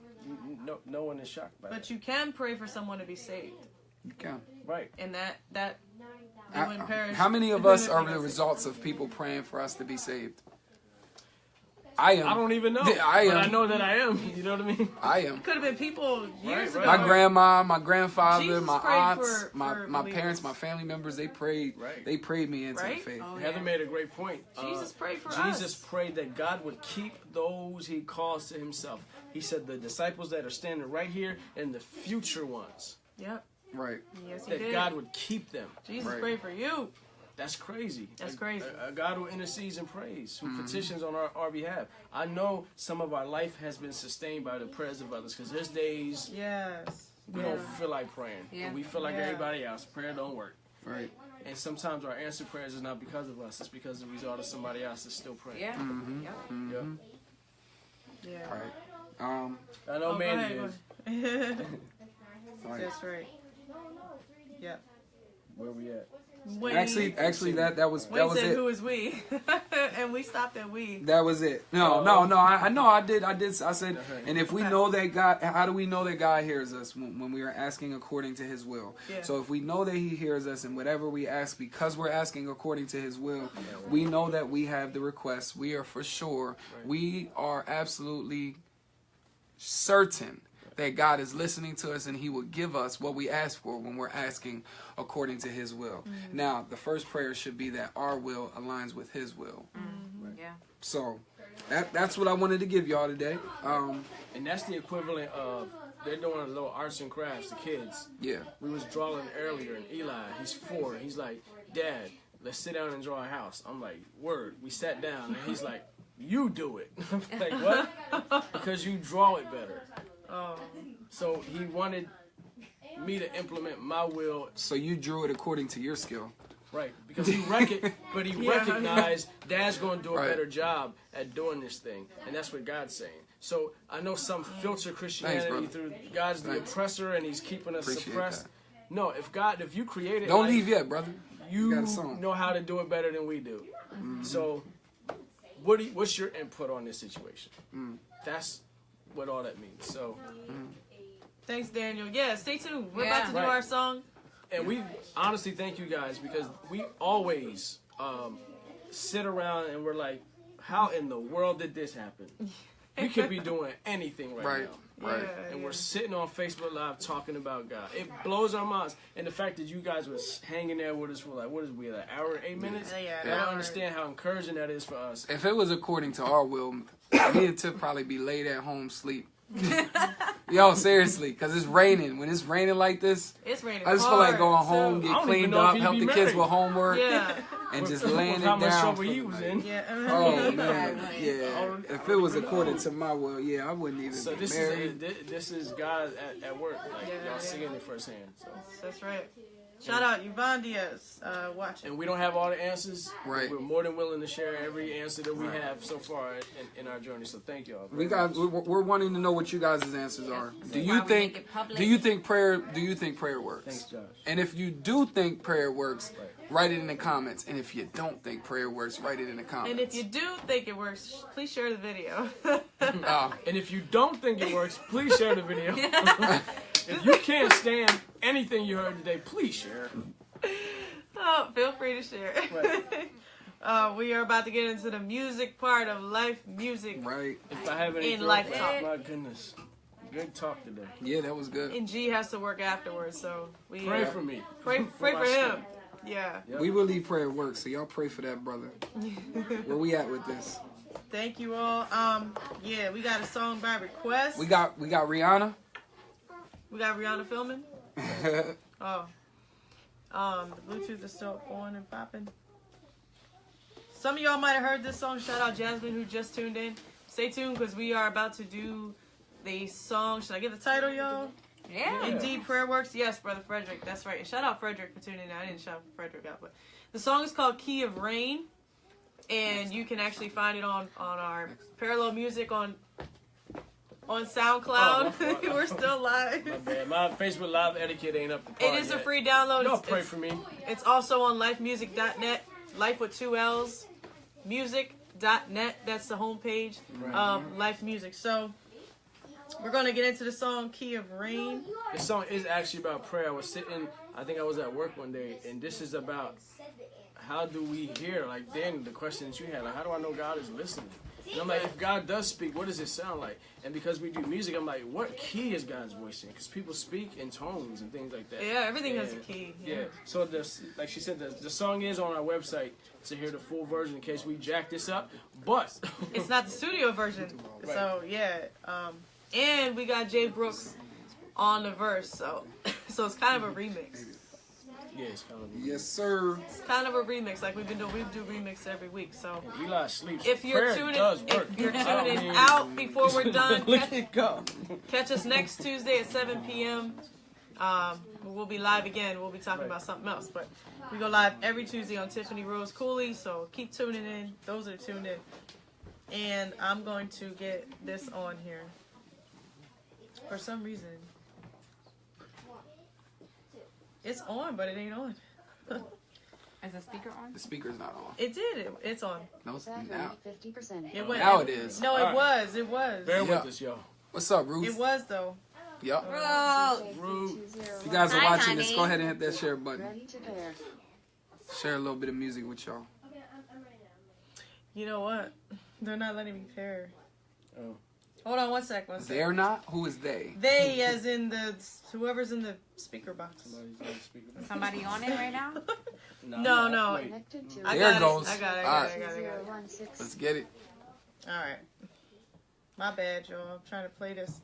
Speaker 2: No one is shocked by that.
Speaker 1: But you can pray for someone to be saved.
Speaker 5: You can.
Speaker 1: Right. And that they wouldn't perish.
Speaker 5: How many of us are the results of people praying for us to be saved? I am.
Speaker 2: I don't even know. I am. But I know that I am. You know what I mean?
Speaker 5: I am.
Speaker 1: It could have been people years ago.
Speaker 5: My grandma, my grandfather, Jesus, my aunts, my parents, my family members, they prayed. Right. They prayed me into the faith.
Speaker 2: Oh, Heather made a great point.
Speaker 1: Jesus prayed for us.
Speaker 2: Jesus prayed that God would keep those he calls to himself. He said the disciples that are standing right here and the future ones.
Speaker 1: Yep.
Speaker 5: Right.
Speaker 1: Yes, he
Speaker 2: that
Speaker 1: did.
Speaker 2: God would keep them.
Speaker 1: Jesus prayed for you.
Speaker 2: That's crazy.
Speaker 1: That's crazy.
Speaker 2: A God who intercedes and prays, who petitions on our behalf. I know some of our life has been sustained by the prayers of others, because there's days we don't feel like praying. Yeah. We feel like everybody else. Prayer don't work. Right. And sometimes our answered prayers is not because of us. It's because the result of somebody else is still praying. Yeah. Mm-hmm. Yep. Mm-hmm.
Speaker 1: Yeah.
Speaker 5: Right.
Speaker 2: I know Mandy is.
Speaker 1: Right. That's right. Yeah.
Speaker 2: Where we at?
Speaker 5: Actually, that was it.
Speaker 1: Who is we? And we stopped at we.
Speaker 5: That was it. No. I know. I did. I said, and if we know that God, how do we know that God hears us when we are asking according to His will? Yeah. So if we know that He hears us, and whatever we ask, because we're asking according to His will, we know that we have the request. We are for sure. Right. We are absolutely certain that God is listening to us, and He will give us what we ask for when we're asking according to His will. Mm-hmm. Now, the first prayer should be that our will aligns with His will.
Speaker 4: Mm-hmm. Right. Yeah.
Speaker 5: So, that's what I wanted to give y'all today.
Speaker 2: And that's the equivalent of, they're doing a little arts and crafts, the kids.
Speaker 5: Yeah. We
Speaker 2: was drawing earlier, and Eli, he's 4. He's like, Dad, let's sit down and draw a house. I'm like, word. We sat down, and he's like, you do it. I'm like, what? Because you draw it better. So he wanted me to implement my will.
Speaker 5: So you drew it according to your skill.
Speaker 2: Right. Because he recognized Dad's going to do a better job at doing this thing. And that's what God's saying. So I know some filter Christianity through God's the oppressor and He's keeping us suppressed. That. No, if you created
Speaker 5: don't leave yet, brother.
Speaker 2: You know how to do it better than we do. Mm-hmm. So what's your input on this situation? That's what all that means. So
Speaker 1: thanks, Daniel. Yeah, stay tuned. We're about to do our song.
Speaker 2: And we honestly thank you guys, because we always sit around and we're like, how in the world did this happen? We could be doing anything right now. Right. And we're sitting on Facebook Live talking about God. It blows our minds. And the fact that you guys was hanging there with us for like, what is we, an hour, 8 minutes? I don't understand how encouraging that is for us.
Speaker 5: If it was according to our will, me and Tiff probably be laid at home sleep. Yo, seriously, because it's raining. When it's raining like this,
Speaker 1: it's raining.
Speaker 5: I just feel like going home,
Speaker 2: I
Speaker 5: get
Speaker 2: don't
Speaker 5: cleaned
Speaker 2: even know
Speaker 5: up,
Speaker 2: if
Speaker 5: help
Speaker 2: he'd
Speaker 5: the
Speaker 2: be
Speaker 5: kids
Speaker 2: married.
Speaker 5: with homework,
Speaker 1: Yeah.
Speaker 5: and just
Speaker 2: With
Speaker 5: laying it
Speaker 2: how much
Speaker 5: down.
Speaker 2: trouble
Speaker 5: for
Speaker 2: he
Speaker 5: the
Speaker 2: was
Speaker 5: night.
Speaker 2: in.
Speaker 1: Yeah.
Speaker 5: Oh man, yeah. If it was according to my will, yeah, I wouldn't even
Speaker 2: So
Speaker 5: be
Speaker 2: this
Speaker 5: married.
Speaker 2: is God at work. Like
Speaker 1: Yeah,
Speaker 2: y'all seeing it firsthand. So.
Speaker 1: That's right. Shout out Yvonne Diaz, watching.
Speaker 2: And we don't have all the answers.
Speaker 5: Right.
Speaker 2: We're more than willing to share every answer that we have so far in our journey. So thank y'all.
Speaker 5: We're wanting to know what you guys' answers are. Do you
Speaker 4: why we
Speaker 5: think?
Speaker 4: make it public.
Speaker 5: Do you think prayer? Do you think prayer works?
Speaker 2: Thanks, Josh.
Speaker 5: And if you do think prayer works, write it in the comments. And if you don't think prayer works, write it in the comments.
Speaker 1: And if you do think it works, please share the video.
Speaker 2: And if you don't think it works, please share the video. If you can't stand anything you heard today, please share.
Speaker 1: Oh, feel free to share.
Speaker 2: Right.
Speaker 1: We are about to get into the music part of Life Music.
Speaker 5: Right.
Speaker 2: If I have any
Speaker 1: In
Speaker 2: thoughts,
Speaker 1: LlifeTalk.
Speaker 2: my goodness. Good talk today.
Speaker 5: Yeah, that was good.
Speaker 1: And G has to work afterwards, so we
Speaker 2: Pray for me.
Speaker 1: Pray for
Speaker 2: my
Speaker 1: him.
Speaker 2: son.
Speaker 1: Yeah.
Speaker 2: Yep.
Speaker 5: We believe prayer works, so y'all pray for that brother. Where we at with this?
Speaker 1: Thank you all. Yeah, we got a song by request.
Speaker 5: We got Rihanna.
Speaker 1: We got Rihanna filming. Oh. The Bluetooth is still on and popping. Some of y'all might have heard this song. Shout out Jasmine who just tuned in. Stay tuned because we are about to do the song. Should I give the title, y'all?
Speaker 4: Yeah.
Speaker 1: Indeed, prayer works. Yes, Brother Frederick. That's right. And shout out Frederick for tuning in. I didn't shout Frederick out, but the song is called Key of Rain, and you can actually find it on our PairaLLel Music on SoundCloud.
Speaker 2: Oh, my
Speaker 1: We're still live.
Speaker 2: My bad. My Facebook Live etiquette ain't up to par
Speaker 1: It is a
Speaker 2: yet.
Speaker 1: free download.
Speaker 2: Y'all pray for me.
Speaker 1: It's also on lifemusic.net. Life with 2 L's. Music.net. That's the homepage of Life Music. So we're going to get into the song Key of Rain.
Speaker 2: This song is actually about prayer. I was sitting, I think I was at work one day, and this is about how do we hear? Like, then the question that you had, like, how do I know God is listening? And I'm like, if God does speak, what does it sound like? And because we do music, I'm like, what key is God's voice in? Because people speak in tones and things like that.
Speaker 1: Yeah, everything has a key.
Speaker 2: Yeah. So, like she said, the song is on our website to hear the full version in case we jack this up. But
Speaker 1: It's not the studio version.
Speaker 2: Right.
Speaker 1: So, yeah. And we got Jay Brooks on the verse. So it's kind of a remix.
Speaker 2: yeah, it's kind of
Speaker 5: Yes, sir.
Speaker 1: It's kind of a remix. Like we've been doing. We do remix every week. So
Speaker 2: Eli sleeps.
Speaker 1: if you're
Speaker 2: Prayer
Speaker 1: tuning
Speaker 2: does work.
Speaker 1: out before we're done,
Speaker 2: Look at God.
Speaker 1: catch us next Tuesday at 7 p.m. We'll be live again. We'll be talking about something else. But we go live every Tuesday on Tiffany Rose Cooley. So keep tuning in. Those that are tuned in. And I'm going to get this on here. For some reason. It's on, but it ain't on.
Speaker 4: Is the speaker on?
Speaker 5: The speaker's not on.
Speaker 1: It did. It's on.
Speaker 5: No, it's now.
Speaker 3: 50%.
Speaker 1: It went.
Speaker 5: Now it is.
Speaker 1: No, it
Speaker 2: Alright.
Speaker 1: was. It was.
Speaker 2: Bear
Speaker 5: Yeah.
Speaker 2: with us, y'all.
Speaker 5: What's up, Ruth?
Speaker 1: It was though.
Speaker 5: Yup.
Speaker 4: Oh,
Speaker 5: If you guys are
Speaker 4: Hi,
Speaker 5: watching this,
Speaker 4: honey.
Speaker 5: go ahead and hit that share button.
Speaker 3: Ready to pair.
Speaker 5: Share a little bit of music with y'all.
Speaker 1: You know what? They're not letting me pair.
Speaker 2: Oh.
Speaker 1: Hold on one sec. One sec.
Speaker 5: They're not? Who is they?
Speaker 1: They, as in whoever's in the speaker box.
Speaker 2: Somebody's on the speaker.
Speaker 4: somebody on it right now?
Speaker 1: No.
Speaker 2: Wait.
Speaker 3: Connected to
Speaker 1: I
Speaker 5: There
Speaker 1: got
Speaker 5: it goes.
Speaker 1: I got it.
Speaker 5: Alright.
Speaker 1: I got it.
Speaker 3: 2016.
Speaker 5: Let's get it.
Speaker 1: All right. My bad, y'all. I'm trying to play this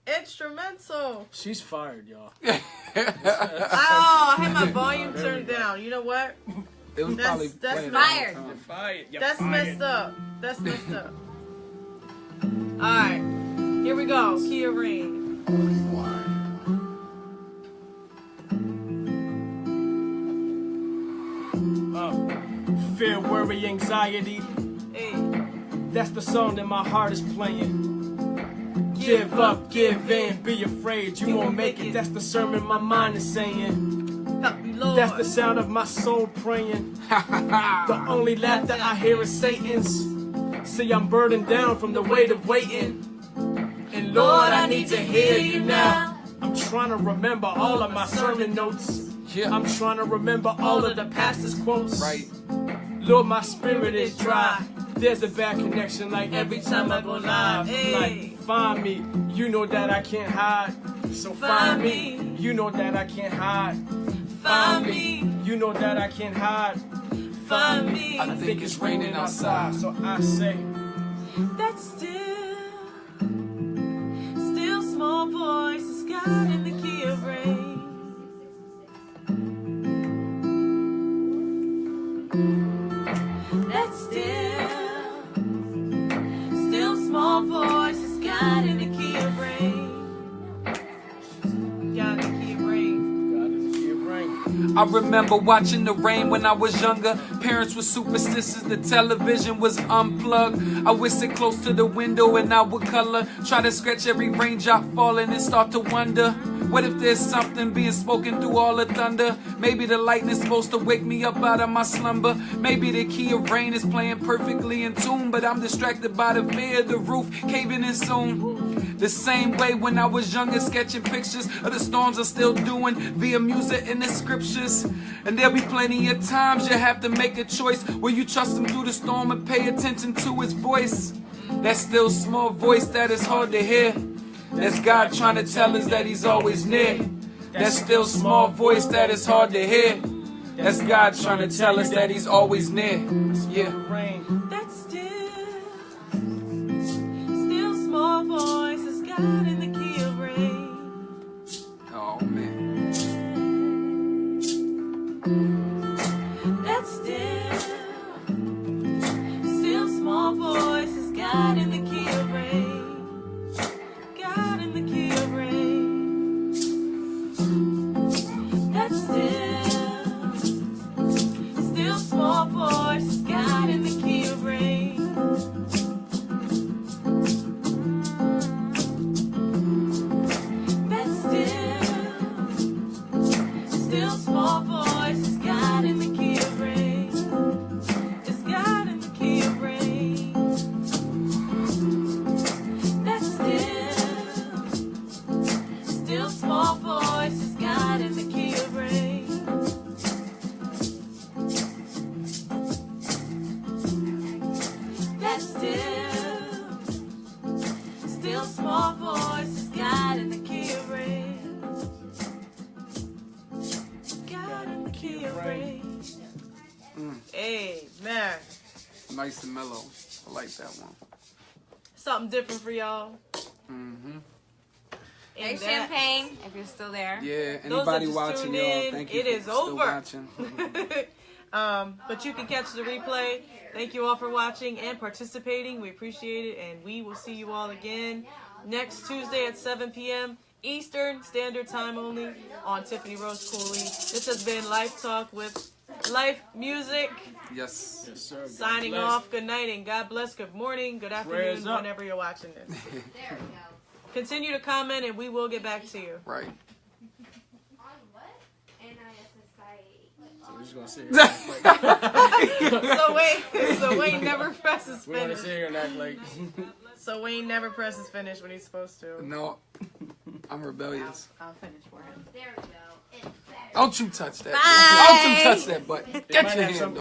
Speaker 1: instrumental.
Speaker 2: She's fired, y'all.
Speaker 1: Oh, I had my volume turned down. You know what?
Speaker 5: It was probably
Speaker 1: That's
Speaker 5: playing
Speaker 4: fired.
Speaker 5: all the
Speaker 2: You're
Speaker 5: time.
Speaker 2: fired. You're
Speaker 1: That's
Speaker 2: fired.
Speaker 1: messed up. That's messed up. All right. Here we go. Key of Rain.
Speaker 2: Fear, worry, anxiety.
Speaker 1: Hey.
Speaker 2: That's the song that my heart is playing. Give up, give in, be afraid you won't make it. That's the sermon my mind is saying.
Speaker 1: Help me, Lord.
Speaker 2: That's the sound of my soul praying. The only laughter I hear is Satan's. See, I'm burdened down from the weight of waiting. And Lord, I need to hear you now. I'm trying to remember all of my sermon notes.
Speaker 5: Yeah.
Speaker 2: I'm trying to remember all of the pastor's quotes.
Speaker 5: Right.
Speaker 2: Lord, my spirit is dry. There's a bad connection like every time I go live.
Speaker 1: Hey.
Speaker 2: Like, find me. You know that I can't hide. So find me. You know that I can't hide.
Speaker 1: Find me.
Speaker 2: You know that I can't hide.
Speaker 1: Find me.
Speaker 5: I think it's raining outside.
Speaker 2: So I say,
Speaker 1: That's still God in the key of rain. That still small voice is God in the key of rain. God in the key of rain.
Speaker 2: God in the key of rain.
Speaker 5: I remember watching the rain when I was younger. Parents were superstitious, the television was unplugged. I would sit close to the window and I would color. Try to sketch every raindrop falling and start to wonder, what if there's something being spoken through all the thunder? Maybe the lightning is supposed to wake me up out of my slumber. Maybe the key of rain is playing perfectly in tune, but I'm distracted by the fear of the roof caving in soon. The same way when I was younger, sketching pictures of the storms I'm still doing via music and the scriptures. And there'll be plenty of times you have to make a choice where you trust him through the storm and pay attention to his voice. That still small voice that is hard to hear. That's God trying to tell us that he's always near. That still small voice that is hard to hear. That's God trying to tell us that he's always near. Yeah.
Speaker 1: That still small voice is God in the key of rain.
Speaker 5: Oh man.
Speaker 1: That still small voice is God in the key of rain. God in the key of rain. That still small voice is God in the key of rain. That still small voice is God in the key of rain. It's God in the key of rain. That still small voice is God in the key of rain. That still small voice is God in the key of rain. God in the key of rain. Amen.
Speaker 5: Nice and mellow. I like that one.
Speaker 1: Something different for y'all.
Speaker 5: Mm-hmm.
Speaker 4: Hey,
Speaker 1: And that-
Speaker 4: Champagne, if you're still there.
Speaker 5: Yeah,
Speaker 1: Those that
Speaker 5: anybody
Speaker 1: just
Speaker 5: watching,
Speaker 1: tuned
Speaker 5: y'all,
Speaker 1: in,
Speaker 5: thank you
Speaker 1: it
Speaker 5: for
Speaker 1: is
Speaker 5: still
Speaker 1: over.
Speaker 5: watching.
Speaker 1: But you can catch the replay. Thank you all for watching and participating. We appreciate it, and we will see you all again next Tuesday at 7 p.m. Eastern Standard Time only on Tiffany Rose Cooley. This has been Life Talk with Life Music.
Speaker 5: Yes.
Speaker 2: Yes, sir. God
Speaker 1: Signing
Speaker 2: bless.
Speaker 1: off. Good night and God bless. Good morning. Good afternoon.
Speaker 2: Prayers up.
Speaker 1: Whenever you're watching this.
Speaker 3: There we go.
Speaker 1: Continue to comment, and we will get back to you.
Speaker 5: Right.
Speaker 3: On what? NISSIA.
Speaker 2: So we're just gonna sit here.
Speaker 1: So Wayne never presses
Speaker 2: We're gonna
Speaker 1: finish.
Speaker 2: sit here and act like.
Speaker 1: So Wayne never presses finish when he's supposed to.
Speaker 5: No, I'm rebellious.
Speaker 1: I'll finish for him.
Speaker 3: There we go. It's better.
Speaker 5: Don't you touch that.
Speaker 4: Bye.
Speaker 5: Don't you touch that button.
Speaker 2: They
Speaker 5: Get
Speaker 2: might
Speaker 5: your
Speaker 2: have
Speaker 5: hand
Speaker 2: some-
Speaker 5: off.